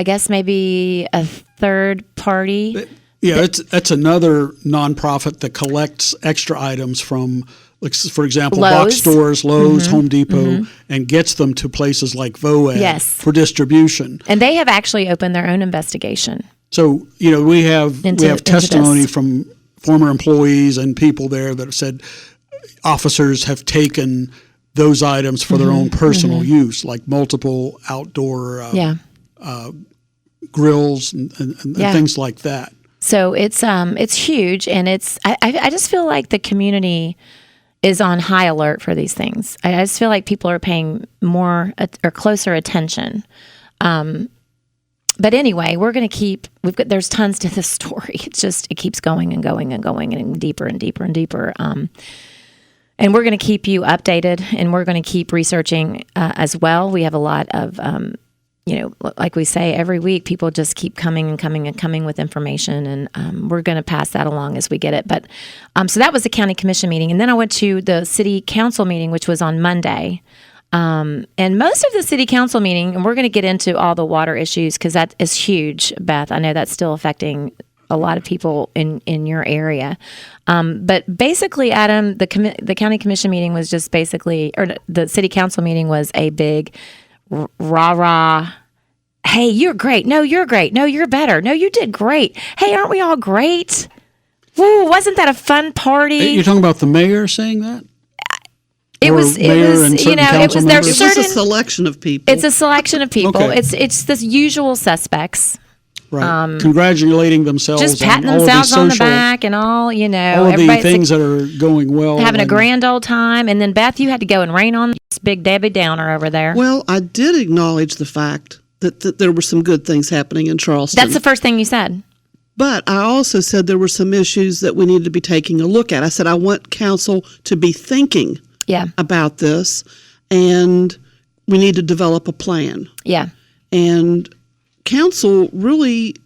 guess maybe a third party. Yeah, that's another nonprofit that collects extra items from, like, for example, Lowe's. box stores, Lowe's, Home Depot, and gets them to places like VOAD for distribution. And they have actually opened their own investigation. So, we have testimony from former employees and people there that have said officers have taken those items for their own personal use, like multiple outdoor grills and things like that. So it's huge, and I just feel like the community is on high alert for these things. I just feel like people are paying more or closer attention. But anyway, we're going to keep. There's tons to this story. It keeps going and going and going and deeper and deeper and deeper. And we're going to keep you updated, and we're going to keep researching as well. We have a lot of, like we say every week, people just keep coming and coming and coming with information, and we're going to pass that along as we get it. But so that was the county commission meeting, and then I went to the city council meeting, which was on Monday. And most of the city council meeting, and we're going to get into all the water issues because that is huge, Beth. I know that's still affecting a lot of people in your area. But basically, Adam, the county commission meeting was just basically, or the city council meeting was a big rah-rah. Hey, you're great. No, you're great. No, you're better. No, you did great. Hey, aren't we all great? Woo, wasn't that a fun party? You're talking about the mayor saying that? It was there's certain. It's a selection of people. It's a selection of people. Okay. It's the usual suspects. Right. Congratulating themselves. Just patting themselves on the back and all, all of the things that are going well. Having a grand old time. And then, Beth, you had to go and rain on this big Debbie Downer over there. Well, I did acknowledge the fact that there were some good things happening in Charleston. That's the first thing you said. But I also said there were some issues that we needed to be taking a look at. I said I want council to be thinking about this, and we need to develop a plan. Yeah. And council really,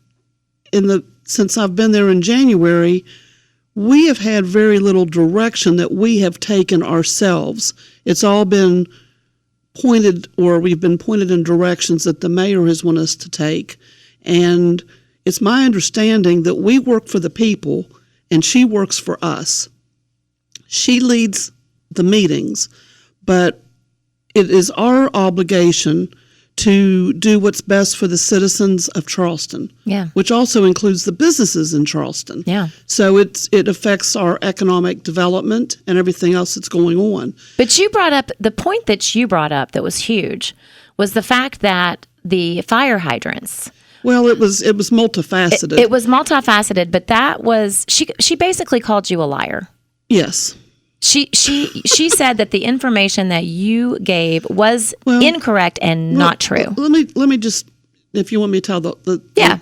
since I've been there in January, we have had very little direction that we have taken ourselves. It's all been pointed, or we've been pointed in directions that the mayor has wanted us to take. And it's my understanding that we work for the people and she works for us. She leads the meetings, but it is our obligation to do what's best for the citizens of Charleston, which also includes the businesses in Charleston. Yeah. So it affects our economic development and everything else that's going on. But you brought up, the point that you brought up that was huge was the fact that the fire hydrants. Well, it was multifaceted. It was multifaceted, but that was, she basically called you a liar. Yes. She said that the information that you gave was incorrect and not true. Let me just, if you want me to tell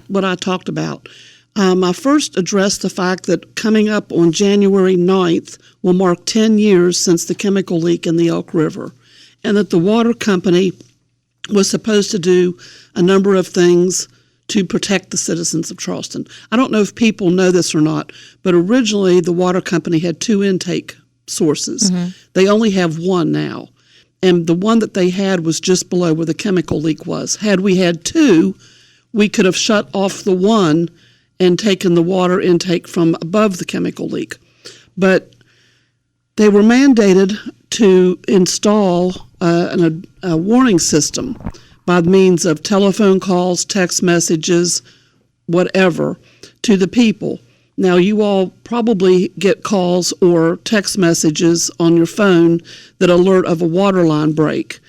what I talked about. I first addressed the fact that coming up on January 9th will mark 10 years since the chemical leak in the Elk River, and that the water company was supposed to do a number of things to protect the citizens of Charleston. I don't know if people know this or not, but originally the water company had 2 intake sources. Mm-hmm. They only have 1 now. And the one that they had was just below where the chemical leak was. Had we had 2, we could have shut off the 1 and taken the water intake from above the chemical leak. But they were mandated to install a warning system by means of telephone calls, text messages, whatever, to the people. Now, you all probably get calls or text messages on your phone that alert of a water line break,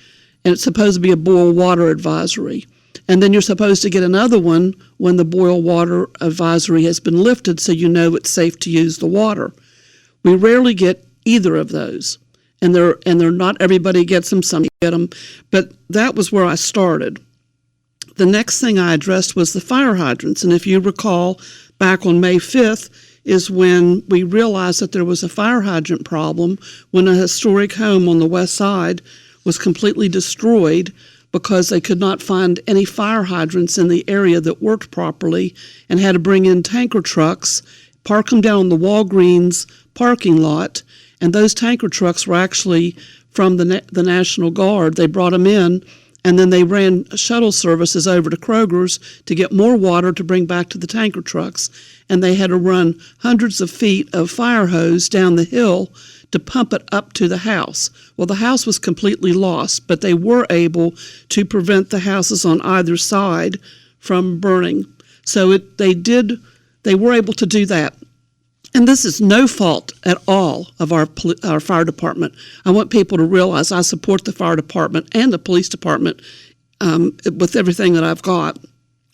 and it's supposed to be a boil water advisory. And then you're supposed to get another one when the boil water advisory has been lifted, so you know it's safe to use the water. We rarely get either of those, and they're not everybody gets them. Some get them, but that was where I started. The next thing I addressed was the fire hydrants, and if you recall, back on May 5th is when we realized that there was a fire hydrant problem when a historic home on the west side was completely destroyed because they could not find any fire hydrants in the area that worked properly and had to bring in tanker trucks, park them down the Walgreens parking lot, and those tanker trucks were actually from the National Guard. They brought them in, and then they ran shuttle services over to Kroger's to get more water to bring back to the tanker trucks. And they had to run hundreds of feet of fire hose down the hill to pump it up to the house. Well, the house was completely lost, but they were able to prevent the houses on either side from burning. So they were able to do that. And this is no fault at all of our fire department. I want people to realize I support the fire department and the police department with everything that I've got.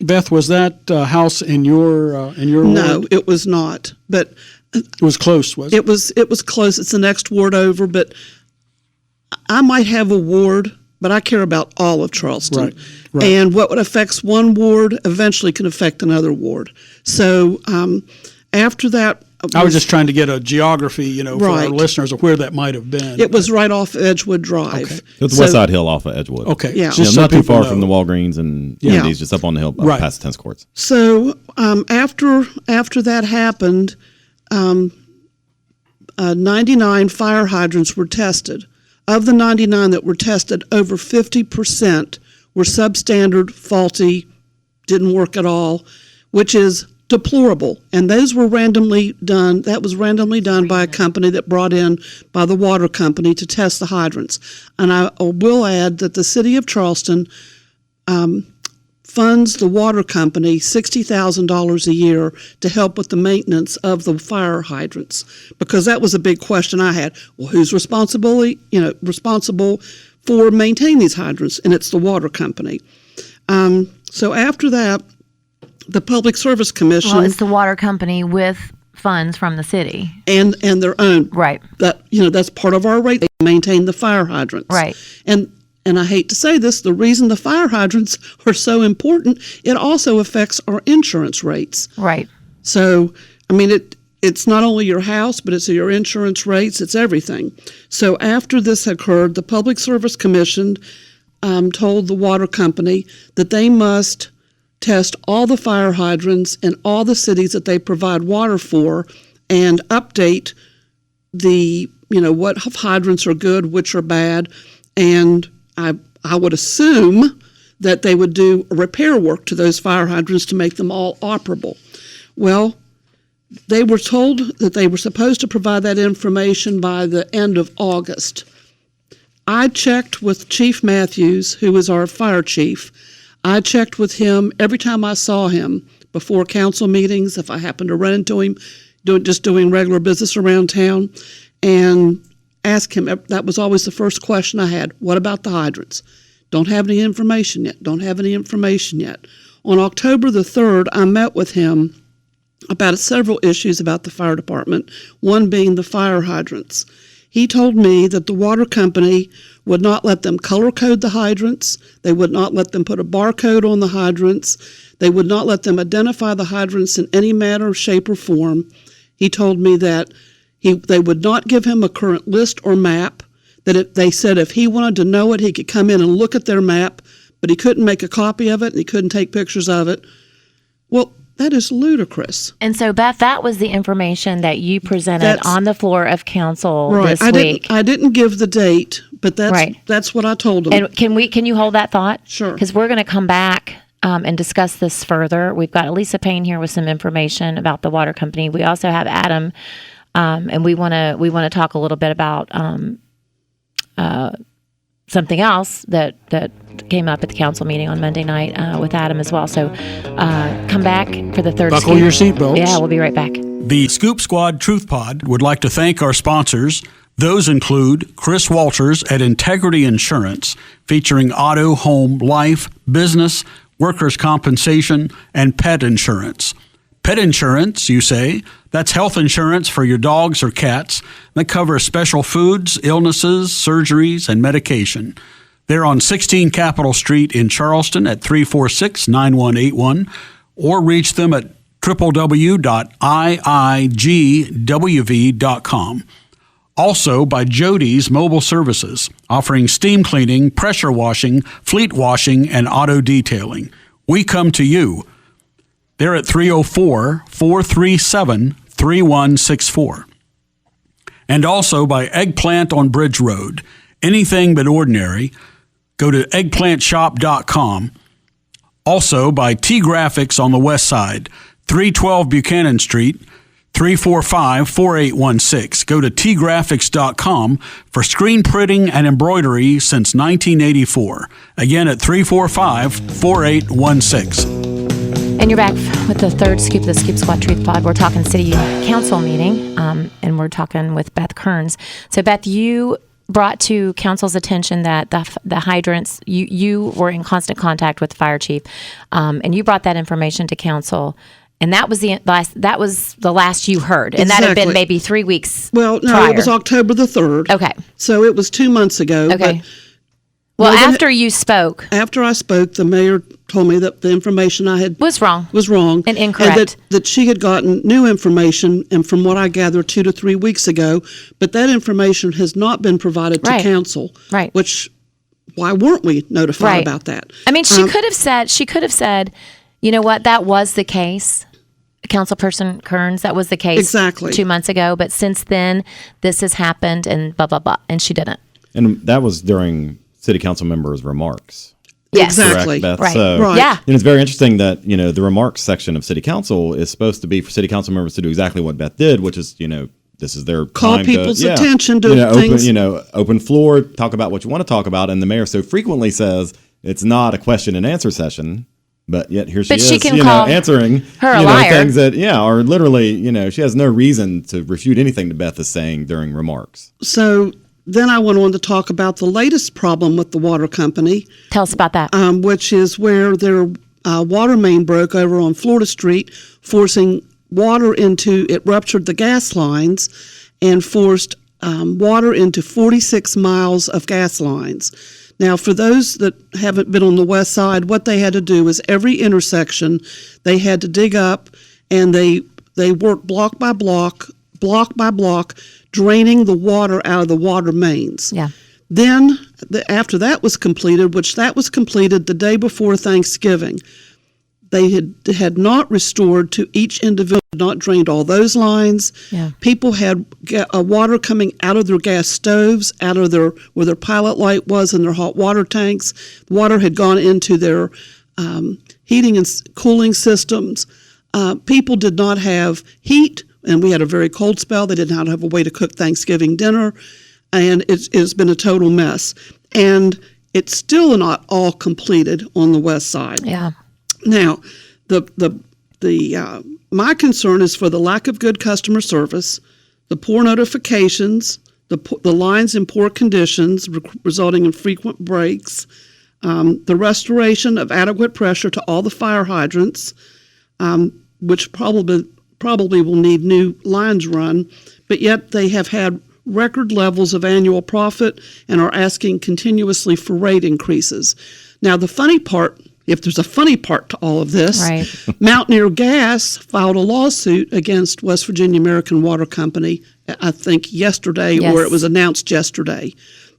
Beth, was that house in your ward? No, it was not. But it was close, was it? It was close. It's the next ward over. But I might have a ward, but I care about all of Charleston. Right. And what affects one ward eventually can affect another ward. So after that, I was just trying to get a geography, for our listeners of where that might have been. It was right off Edgewood Drive. Okay. It's West Side Hill off of Edgewood. Okay. Yeah. Just not too far know. from the Walgreens and Wendy's, just up on the hill past the tennis courts. So after that happened, 99 fire hydrants were tested. Of the 99 that were tested, over 50% were substandard, faulty, didn't work at all, which is deplorable. And those were randomly done. That was randomly done by a company that brought in by the water company to test the hydrants. And I will add that the city of Charleston funds the water company $60,000 a year to help with the maintenance of the fire hydrants, because that was a big question I had. Well, who's responsible for maintaining these hydrants? And it's the water company. So after that, the Public Service Commission. Well, it's the water company with funds from the city and their own. Right. That's part of our rate. They maintain the fire hydrants. Right. And I hate to say this, the reason the fire hydrants are so important, it also affects our insurance rates. Right. So, it's not only your house, but it's your insurance rates, it's everything. So after this occurred, the Public Service Commission told the water company that they must test all the fire hydrants in all the cities that they provide water for and update what hydrants are good, which are bad, and I would assume that they would do repair work to those fire hydrants to make them all operable. Well, they were told that they were supposed to provide that information by the end of August. I checked with Chief Matthews, who is our fire chief. I checked with him every time I saw him before council meetings, if I happened to run into him, doing regular business around town, and ask him. That was always the first question I had. What about the hydrants? Don't have any information yet. On October the 3rd, I met with him about several issues about the fire department, one being the fire hydrants. He told me that the water company would not let them color code the hydrants. They would not let them put a barcode on the hydrants. They would not let them identify the hydrants in any manner, shape, or form. He told me that they would not give him a current list or map, that they said if he wanted to know it, he could come in and look at their map, but he couldn't make a copy of it and he couldn't take pictures of it. Well, that is ludicrous. And so, Beth, that was the information that you presented on the floor of council this week. I didn't give the date, but that's what I told them. And can you hold that thought? Sure. Because we're going to come back and discuss this further. We've got Lisa Payne here with some information about the water company. We also have Adam, and we want to talk a little bit about something else that came up at the council meeting on Monday night with Adam as well. So come back for the third Buckle your seatbelts. Yeah, we'll be right back. The Scoop Squad Truth Pod would like to thank our sponsors. Those include Chris Walters at Integrity Insurance, featuring auto, home, life, business, workers' compensation, and pet insurance. Pet insurance, you say? That's health insurance for your dogs or cats that covers special foods, illnesses, surgeries, and medication. They're on 16 Capitol Street in Charleston at 346-9181, or reach them at www.iigwv.com. Also by Jody's Mobile Services, offering steam cleaning, pressure washing, fleet washing, and auto detailing. We come to you. They're at 304-437-3164. And also by Eggplant on Bridge Road. Anything but ordinary. Go to eggplantshop.com. Also by T-Graphics on the west side, 312 Buchanan Street, 345-4816. Go to tgraphics.com for screen printing and embroidery since 1984. Again at 345-4816. And you're back with the third Scoop, the Scoop Squad Truth Pod. We're talking city council meeting, and we're talking with Beth Kearns. So, Beth, you brought to council's attention that the hydrants, you were in constant contact with the fire chief, and you brought that information to council. And that was the last you heard. And that had been maybe 3 weeks Well, no, prior. It was October the 3rd. Okay. So it was 2 months ago. Okay. Well, after you spoke. After I spoke, the mayor told me that the information I had was wrong. And incorrect. And that she had gotten new information, and from what I gathered 2 to 3 weeks ago, but that information has not been provided to council. Right. Which, why weren't we notified about that? I mean, she could have said, you know what, that was the case. Councilperson Kearns, that was the case exactly 2 months ago. But since then, this has happened and blah, blah, blah. And she didn't. And that was during city council members' remarks. Yes. Exactly. Correct, Beth? Right. So, right. Yeah. And it's very interesting that, the remarks section of city council is supposed to be for city council members to do exactly what Beth did, which is, this is their call time people's to, attention to things. Open floor, talk about what you want to talk about. And the mayor so frequently says it's not a question and answer session. But yet here she is, she can call answering her a liar. Things that, are literally, she has no reason to refute anything that Beth is saying during remarks. So then I went on to talk about the latest problem with the water company. Tell us about that. Which is where their water main broke over on Florida Street, forcing water it ruptured the gas lines and forced water into 46 miles of gas lines. Now, for those that haven't been on the west side, what they had to do is every intersection they had to dig up, and they worked block by block, draining the water out of the water mains. Yeah. Then, after that was completed, which that was completed the day before Thanksgiving, they had not restored to each individual, not drained all those lines. Yeah. People had water coming out of their gas stoves, out of where their pilot light was in their hot water tanks. Water had gone into their heating and cooling systems. People did not have heat, and we had a very cold spell. They did not have a way to cook Thanksgiving dinner, and it's been a total mess. And it's still not all completed on the west side. Yeah. Now, my concern is for the lack of good customer service, the poor notifications, the lines in poor conditions resulting in frequent breaks, the restoration of adequate pressure to all the fire hydrants, which probably will need new lines run, but yet they have had record levels of annual profit and are asking continuously for rate increases. Now, the funny part, if there's a funny part to all of this, right. Mountaineer Gas filed a lawsuit against West Virginia American Water Company, I think yesterday, yes. or it was announced yesterday.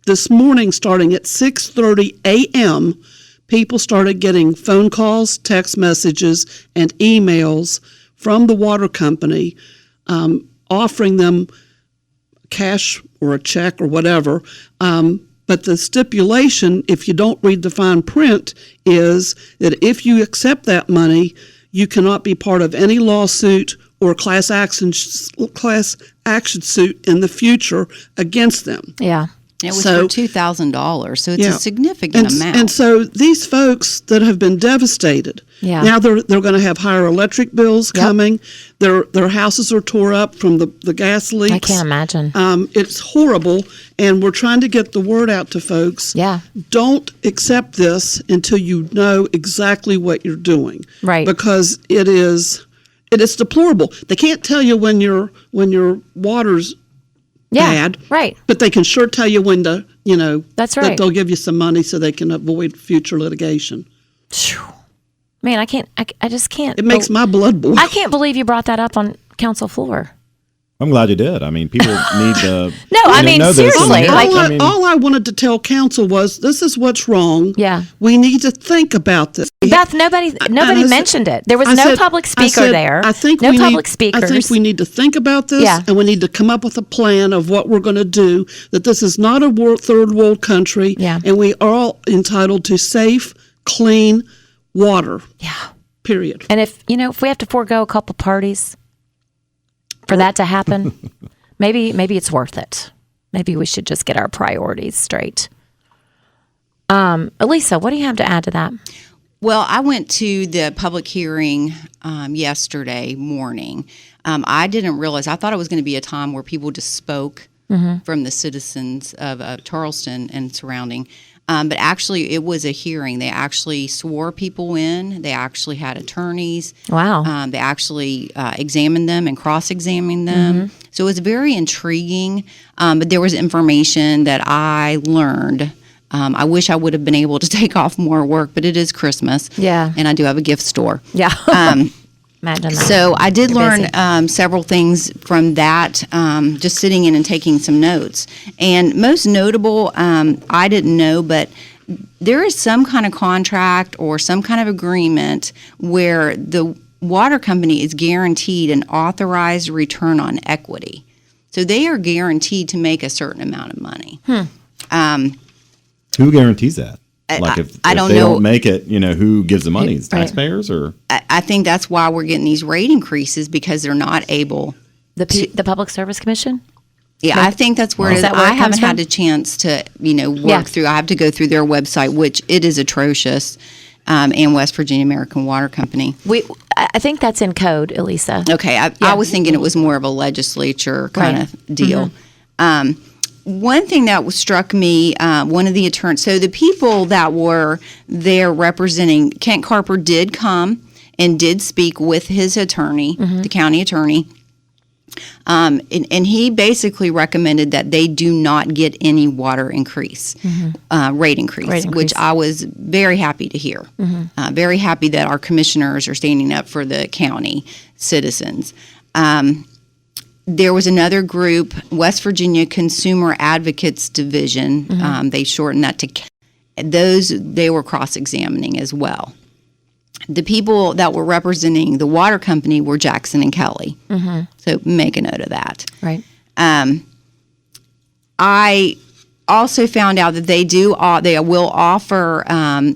This morning, starting at 6:30 a.m., people started getting phone calls, text messages, and emails from the water company offering them cash or a check or whatever. But the stipulation, if you don't read the fine print, is that if you accept that money, you cannot be part of any lawsuit or class action suit in the future against them. Yeah. It was for $2,000, so it's a significant amount. And so these folks that have been devastated, now they're going to have higher electric bills coming. Their houses are tore up from the gas leaks. I can't imagine. It's horrible, and we're trying to get the word out to folks. Yeah. Don't accept this until you know exactly what you're doing. Right. Because it is deplorable. They can't tell you when your water's bad, right? But they can sure tell you when to, that's right. that they'll give you some money so they can avoid future litigation. Man, I just can't. It makes my blood boil. I can't believe you brought that up on council floor. I'm glad you did. I mean, people need to. No, I mean, seriously. All I wanted to tell council was, this is what's wrong. Yeah. We need to think about this. Beth, nobody mentioned it. There was no public speaker there. I think no public speakers. I think we need to think about this, and we need to come up with a plan of what we're going to do, that this is not a third world country, and we are all entitled to safe, clean water. Yeah. Period. And if we have to forego a couple parties for that to happen, maybe it's worth it. Maybe we should just get our priorities straight. Elisa, what do you have to add to that? Well, I went to the public hearing yesterday morning. I didn't realize, I thought it was going to be a time where people just spoke from the citizens of Charleston and surrounding. But actually, it was a hearing. They actually swore people in. They actually had attorneys. Wow. They actually examined them and cross-examined them. So it was very intriguing. But there was information that I learned I wish I would have been able to take off more work, but it is Christmas. Yeah. And I do have a gift store. Yeah. Imagine that. So I did You're learn several things from that, just sitting in and taking some notes. And most notable, I didn't know, but there is some kind of contract or some kind of agreement where the water company is guaranteed an authorized return on equity. So they are guaranteed to make a certain amount of money. Who guarantees that? Like if I don't they know. don't make it, who gives the money? Is taxpayers or? I think that's why we're getting these rate increases, because they're not able. The Public Service Commission? Yeah, I think that's where it is. That where I it haven't comes had a chance to, work through. I have to go through their website, which it is atrocious, and West Virginia American Water Company. I think that's in code, Elisa. Okay, I was thinking it was more of a legislature kind of deal. One thing that struck me, one of the attorneys, so the people that were there representing, Kent Carper did come and did speak with his attorney, the county attorney. And he basically recommended that they do not get any water increase, rate increase, which I was very happy to hear. Very happy that our commissioners are standing up for the county citizens. There was another group, West Virginia Consumer Advocates Division. They shortened that to those. They were cross-examining as well. The people that were representing the water company were Jackson and Kelly. So make a note of that. Right. I also found out that they will offer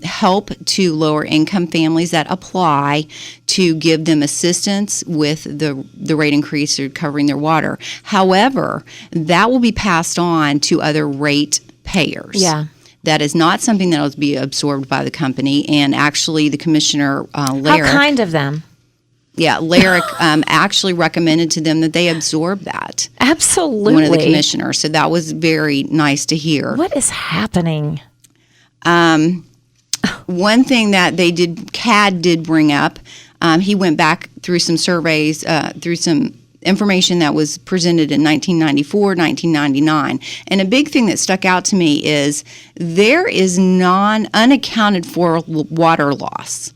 help to lower income families that apply to give them assistance with the rate increase or covering their water. However, that will be passed on to other rate payers. Yeah. That is not something that will be absorbed by the company. And actually, the commissioner, Lyric. How kind of them. Yeah, Lyric actually recommended to them that they absorb that. Absolutely. One of the commissioners. So that was very nice to hear. What is happening? One thing that CAD did bring up, he went back through some surveys, through some information that was presented in 1994, 1999. And a big thing that stuck out to me is there is unaccounted for water loss.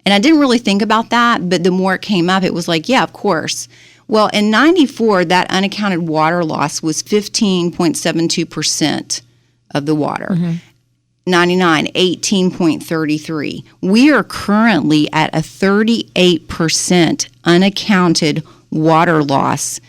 And I didn't really think about that, but the more it came up, it was like, yeah, of course. Well, in 94, that unaccounted water loss was 15.72% of the water. 99, 18.33. We are currently at a 38% unaccounted water loss.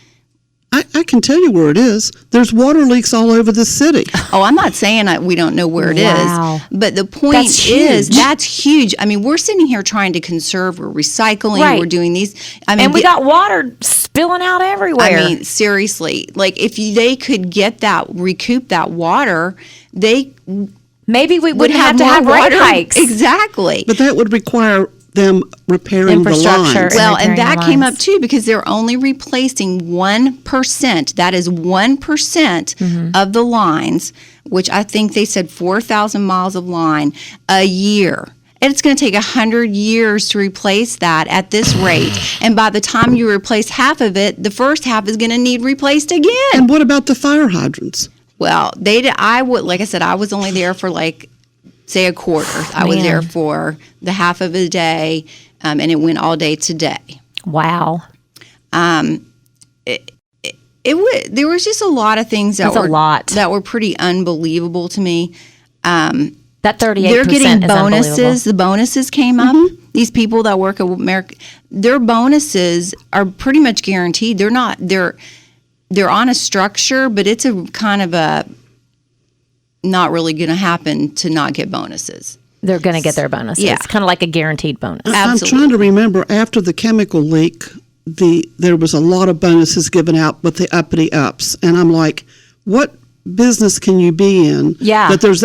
I can tell you where it is. There's water leaks all over the city. Oh, I'm not saying we don't know where it is, but the point is that's huge. I mean, we're sitting here trying to conserve, we're recycling, we're doing these. I mean, and we got water spilling out everywhere. I mean, seriously, like if they could get recoup that water, maybe we wouldn't have to have rate hikes. Exactly. But that would require them repairing the lines. Well, and that came up too because they're only replacing 1%. That is 1% of the lines, which I think they said 4,000 miles of line a year. And it's going to take 100 years to replace that at this rate. And by the time you replace half of it, the first half is going to need replaced again. And what about the fire hydrants? Well, like I said, I was only there for say a quarter. I was there for the half of a day, and it went all day today. Wow. There was just a lot of things that were pretty unbelievable to me. That 38% they're getting is bonuses. The bonuses came up. These people that work at America, their bonuses are pretty much guaranteed. They're on a structure, but it's a kind of a not really going to happen to not get bonuses. They're going to get their bonuses. Yeah. It's kind of like a guaranteed bonus. I'm trying to remember after the chemical leak, there was a lot of bonuses given out with the uppity ups. And I'm like, what business can you be in that there's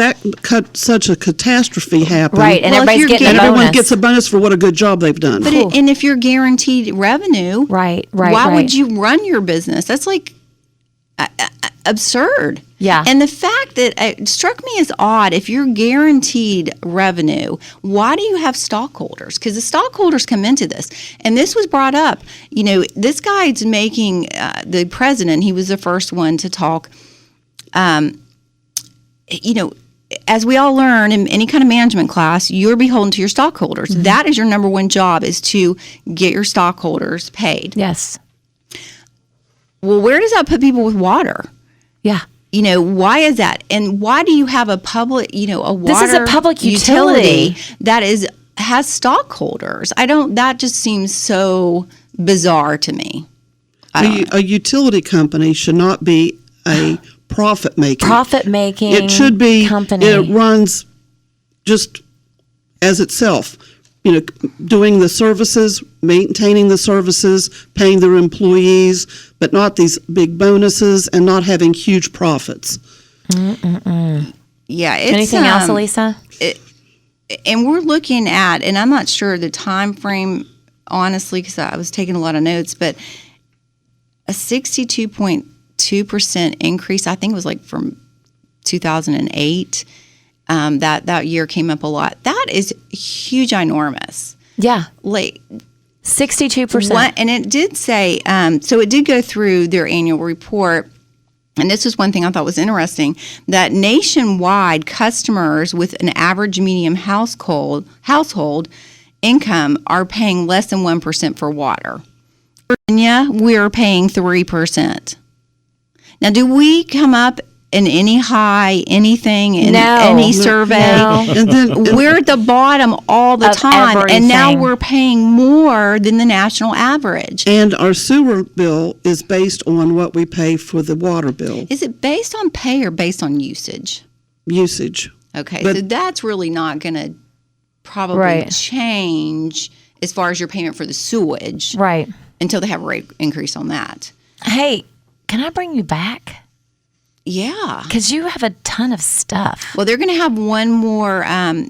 such a catastrophe happen? Right, and everybody's getting a bonus. Everyone gets a bonus for what a good job they've done. But and if you're guaranteed revenue, why would you run your business? That's like absurd. Yeah. And the fact that it struck me as odd, if you're guaranteed revenue, why do you have stockholders? Because the stockholders come into this. And this was brought up. This guy's making, the president, he was the first one to talk. as we all learn in any kind of management class, you're beholden to your stockholders. Mm-hmm. That is your number one job, is to get your stockholders paid. Yes. Well, where does that put people with water? Yeah. Why is that? And why do you have a public, a water This is a public utility that has stockholders? That just seems so bizarre to me. A utility company should not be a profit-making. It should be company. It runs just as itself. Doing the services, maintaining the services, paying their employees, but not these big bonuses and not having huge profits. Yeah. Anything else, Elisa? And we're looking at, and I'm not sure the time frame, honestly, because I was taking a lot of notes, but a 62.2% increase, I think it was like from 2008. That year came up a lot. That is huge, ginormous. Yeah. Like 62%. And it did say, so it did go through their annual report. And this was one thing I thought was interesting, that nationwide customers with an average medium household income are paying less than 1% for water. In Virginia, we're paying 3%. Now, do we come up in any anything in any survey? No. And then we're at the bottom all the time. Everything. And now we're paying more than the national average. And our sewer bill is based on what we pay for the water bill. Is it based on pay or based on usage? Usage. Okay, But- so that's really not going to probably change as far as your payment for the sewage. Right. Until they have a rate increase on that. Hey, can I bring you back? Yeah. Because you have a ton of stuff. Well, they're going to have one more.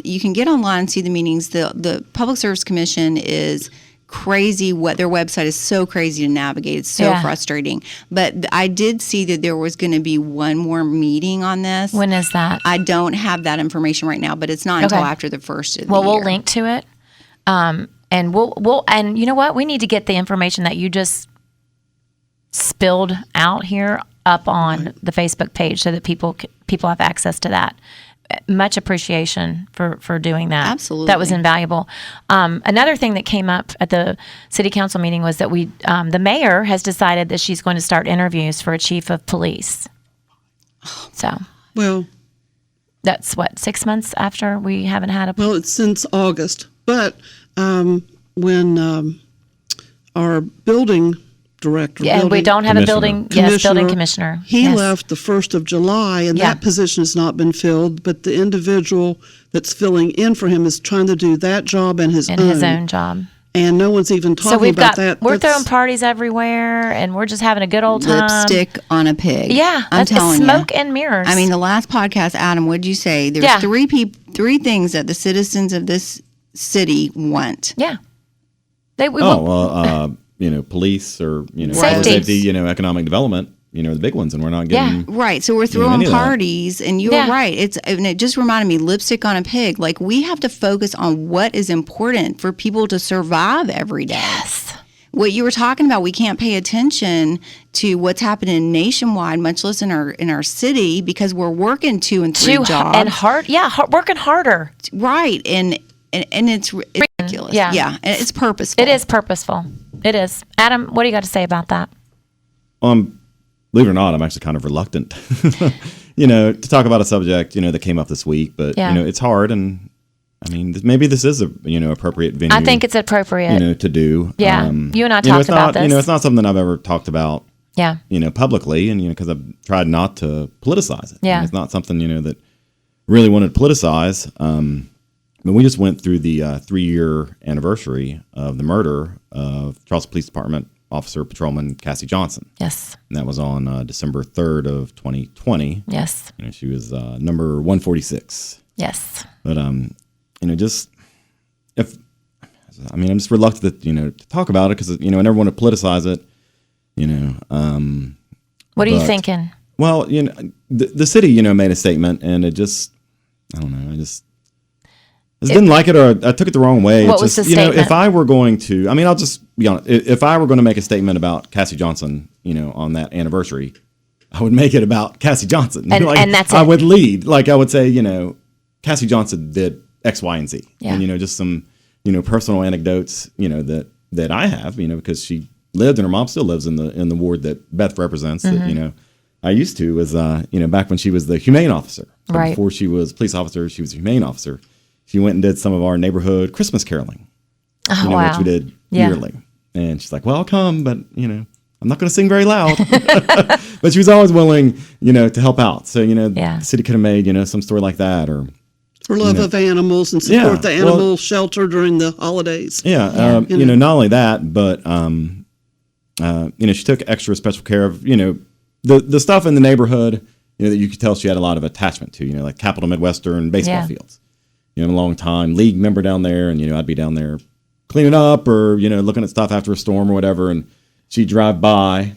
You can get online and see the meetings. The Public Service Commission is crazy. Their website is so crazy to navigate. It's so frustrating. But I did see that there was going to be one more meeting on this. When is that? I don't have that information right now, but it's not until after the first of the year. Well, we'll link to it. And we'll and you know what? We need to get the information that you just spilled out here up on the Facebook page so that people have access to that. Much appreciation for doing that. Absolutely. That was invaluable. Another thing that came up at the city council meeting was that the mayor has decided that she's going to start interviews for a chief of police. So. Well. That's 6 months after we haven't had a. Well, it's since August. But when our building director, and we don't have a building commissioner. He left the 1st of July, and that position has not been filled. But the individual that's filling in for him is trying to do that job and his own job. And no one's even talking about that. We're throwing parties everywhere, and we're just having a good old time. Lipstick on a pig. Yeah, I'm telling you. Smoke and mirrors. I mean, the last podcast, Adam, what did you say? There's three things that the citizens of this city want. Yeah. Police or safety, economic development, the big ones, and we're not getting right. So we're throwing parties, and you're right. It just reminded me, lipstick on a pig. Like, we have to focus on what is important for people to survive every day. Yes. What you were talking about, we can't pay attention to what's happening nationwide, much less in our city, because we're working 2 and 3 jobs and working harder. Right, and it's ridiculous. Yeah, and it's purposeful. It is purposeful. It is. Adam, what do you got to say about that? Believe it or not, I'm actually kind of reluctant, to talk about a subject, that came up this week. But it's hard, and I mean, maybe this is a appropriate venue. I think it's appropriate, to do. Yeah, you and I talked about this. It's not something I've ever talked about. Yeah. Publicly, and because I've tried not to politicize it. Yeah. It's not something that really wanted to politicize. But we just went through the 3-year anniversary of the murder of Charleston Police Department Officer Patrolman Cassie Johnson. Yes. And that was on December 3rd of 2020. Yes. She was number 146. Yes. But I'm just reluctant to talk about it because I never want to politicize it. What are you thinking? Well, the city made a statement, and it just, I don't know, I didn't like it, or I took it the wrong way. What was the statement? If I were going to, I'll just be honest. If I were going to make a statement about Cassie Johnson, on that anniversary, I would make it about Cassie Johnson. And that's it. I would lead. Like I would say, Cassie Johnson did X, Y, and Z. Yeah. And, just some, personal anecdotes, that I have, because she lived and her mom still lives in the ward that Beth represents that, I used to was, back when she was the humane officer. Right. Before she was police officer, she was a humane officer. She went and did some of our neighborhood Christmas caroling, wow. which we did yearly. And she's like, well, I'll come, but, I'm not going to sing very loud. But she was always willing, to help out. So, the city could have made, some story like that or. Her love of animals and support the animal shelter during the holidays. Yeah. Not only that, but, she took extra special care of, the stuff in the neighborhood, that you could tell she had a lot of attachment to, like Capital Midwestern baseball fields. A long time league member down there. And, I'd be down there cleaning up or, looking at stuff after a storm or whatever. And she'd drive by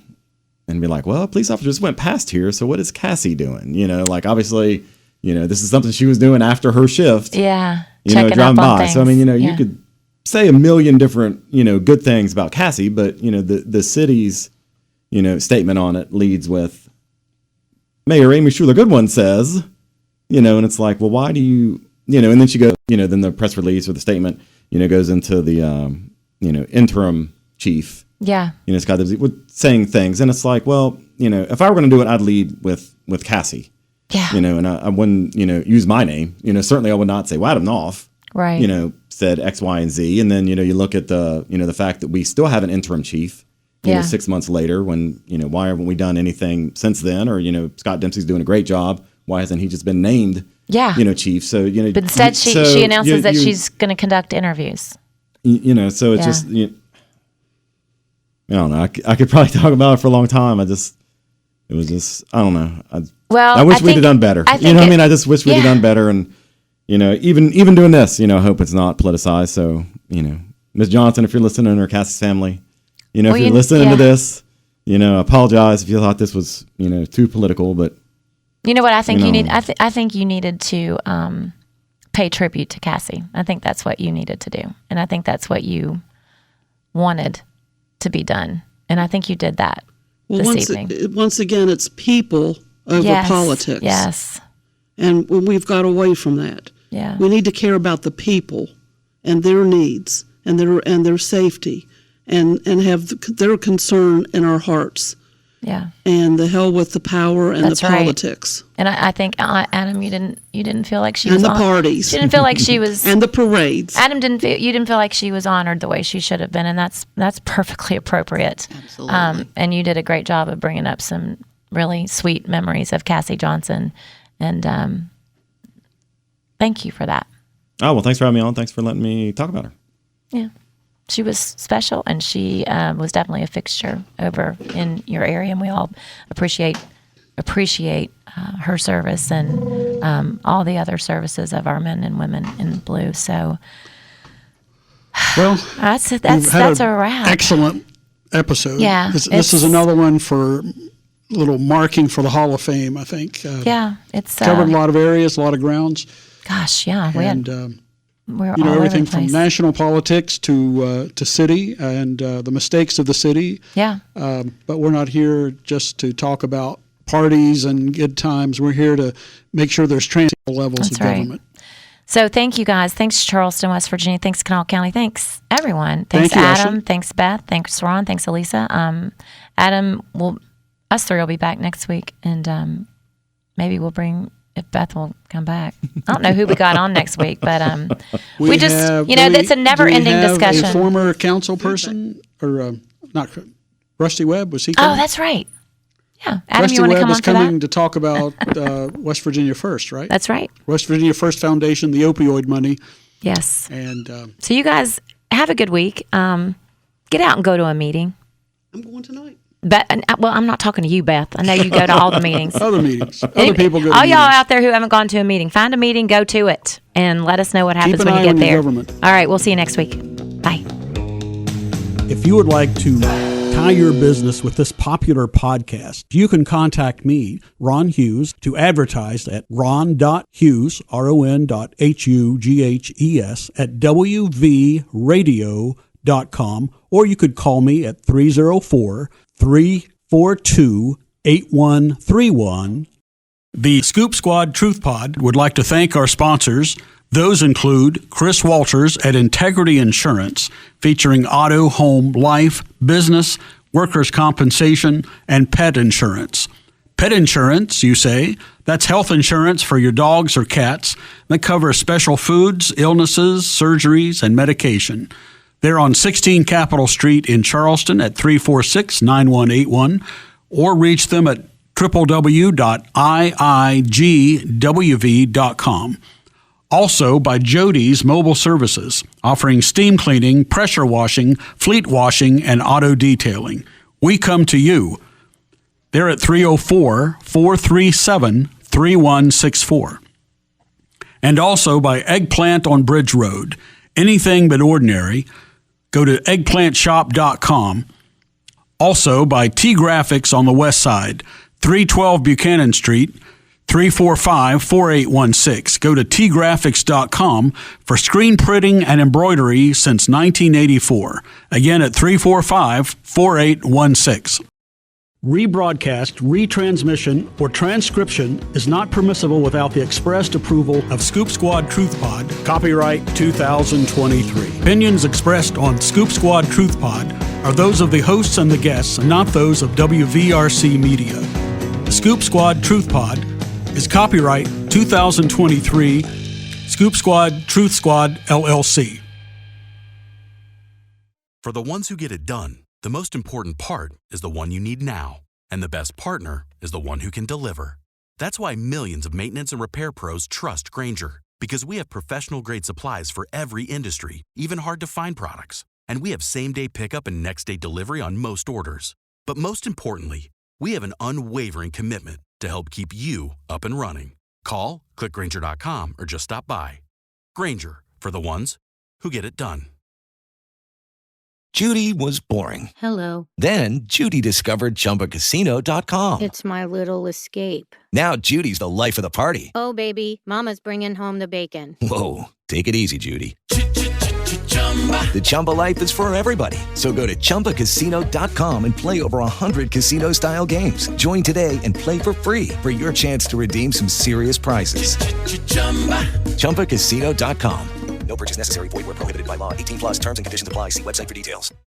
and be like, well, a police officer just went past here. So what is Cassie doing? Obviously, this is something she was doing after her shift. Yeah. Driving by. So, you could say a million different, good things about Cassie, but, the city's, statement on it leads with Mayor Amy Schuler Goodwin says, and it's like, well, why do you, and then she goes, then the press release or the statement, goes into the, interim chief. Yeah. Scott with saying things. And it's like, well, if I were going to do it, I'd lead with Cassie. Yeah. And I wouldn't, use my name. Certainly I would not say, well, Adam Knopf, right. Said X, Y, and Z. And then, you look at the, the fact that we still have an interim chief, 6 months later when, why haven't we done anything since then? Or, Scott Dempsey's doing a great job. Why hasn't he just been named, chief? So, but instead she announces that she's going to conduct interviews. So it's just, I don't know. I could probably talk about it for a long time. I don't know. I wish we'd have done better. I just wish we'd have done better. And, even doing this, I hope it's not politicized. So, Ms. Johnson, if you're listening, or Cassie's family, if you're listening to this, apologize if you thought this was, too political, but. You know what I think you need? I think you needed to pay tribute to Cassie. I think that's what you needed to do. And I think that's what you wanted to be done. And I think you did that this evening. Once again, it's people over politics. Yes. And we've got away from that. Yeah. We need to care about the people and their needs and their safety and have their concern in our hearts. Yeah. And the hell with the power and the politics. And I think Adam, you didn't feel like she was and the parties. You didn't feel like she was and the parades. Adam you didn't feel like she was honored the way she should have been, and that's perfectly appropriate. Absolutely. And you did a great job of bringing up some really sweet memories of Cassie Johnson, and thank you for that. Oh, well, thanks for having me on. Thanks for letting me talk about her. Yeah. She was special, and she was definitely a fixture over in your area, and we all appreciate her service and all the other services of our men and women in blue. So, well, that's a wrap. Excellent episode. Yeah, this is another one for little marking for the Hall of Fame. I think. It's covered a lot of areas, a lot of grounds. Gosh, yeah, we're all everything over the place. from national politics to city and the mistakes of the city. Yeah. But we're not here just to talk about parties and good times. We're here to make sure there's transactional levels of government. So thank you guys. Thanks Charleston, West Virginia. Thanks Kanawha County. Thanks everyone. Thanks Thank you, Adam. Ashley. Thanks Beth. Thanks Ron. Thanks Elisa. Adam, us three will be back next week, and maybe we'll bring. If Beth will come back. I don't know who we got on next week, but we just, it's a never-ending discussion. A former council person, or not, Rusty Webb, was he coming? Oh, that's right. Yeah. Adam, Rusty you want to Webb come is on for coming that? to talk about West Virginia First, right? That's right. West Virginia First Foundation, the opioid money. Yes. And so you guys have a good week. Get out and go to a meeting. I'm going tonight. Well, I'm not talking to you, Beth. I know you go to all the meetings. Other meetings. Other people go to all meetings. y'all out there who haven't gone to a meeting, find a meeting, go to it, and let us know what happens when you get there. All right, we'll see you next week. Bye. If you would like to tie your business with this popular podcast, you can contact me, Ron Hughes, to advertise at ron.hughes, ron.hughes, at wvradio.com, or you could call me at 304-342-8255. 408-8131. The Scoop Squad Truth Pod would like to thank our sponsors. Those include Chris Walters at Integrity Insurance, featuring auto, home, life, business, workers' compensation, and pet insurance. Pet insurance, you say? That's health insurance for your dogs or cats that covers special foods, illnesses, surgeries, and medication. They're on 16 Capitol Street in Charleston at 346-9181, or reach them at www.iigwv.com. Also by Jody's Mobile Services, offering steam cleaning, pressure washing, fleet washing, and auto detailing. We come to you. They're at 304-437-3164. And also by Eggplant on Bridge Road. Anything but ordinary. Go to eggplantshop.com. Also by T-Graphics on the west side, 312 Buchanan Street, 345-4816. Go to tgraphics.com for screen printing and embroidery since 1984. Again at 345-4816. Rebroadcast, retransmission, or transcription is not permissible without the expressed approval of Scoop Squad Truth Pod, copyright 2023. Opinions expressed on Scoop Squad Truth Pod are those of the hosts and the guests, and not those of WVRC Media. The Scoop Squad Truth Pod is copyright 2023, Scoop Squad Truth Squad, LLC. For the ones who get it done, the most important part is the one you need now. And the best partner is the one who can deliver. That's why millions of maintenance and repair pros trust Grainger. Because we have professional-grade supplies for every industry, even hard-to-find products. And we have same-day pickup and next-day delivery on most orders. But most importantly, we have an unwavering commitment to help keep you up and running. Call, click Grainger.com, or just stop by. Grainger, for the ones who get it done. Judy was boring. Hello. Then Judy discovered ChumbaCasino.com. It's my little escape. Now Judy's the life of the party. Oh, baby, mama's bringing home the bacon. Whoa, take it easy, Judy. The Chumba life is for everybody. So go to ChumbaCasino.com and play over 100 casino-style games. Join today and play for free for your chance to redeem some serious prizes. ChumbaCasino.com. No purchase necessary. Void where prohibited by law. 18 plus terms and conditions apply. See website for details.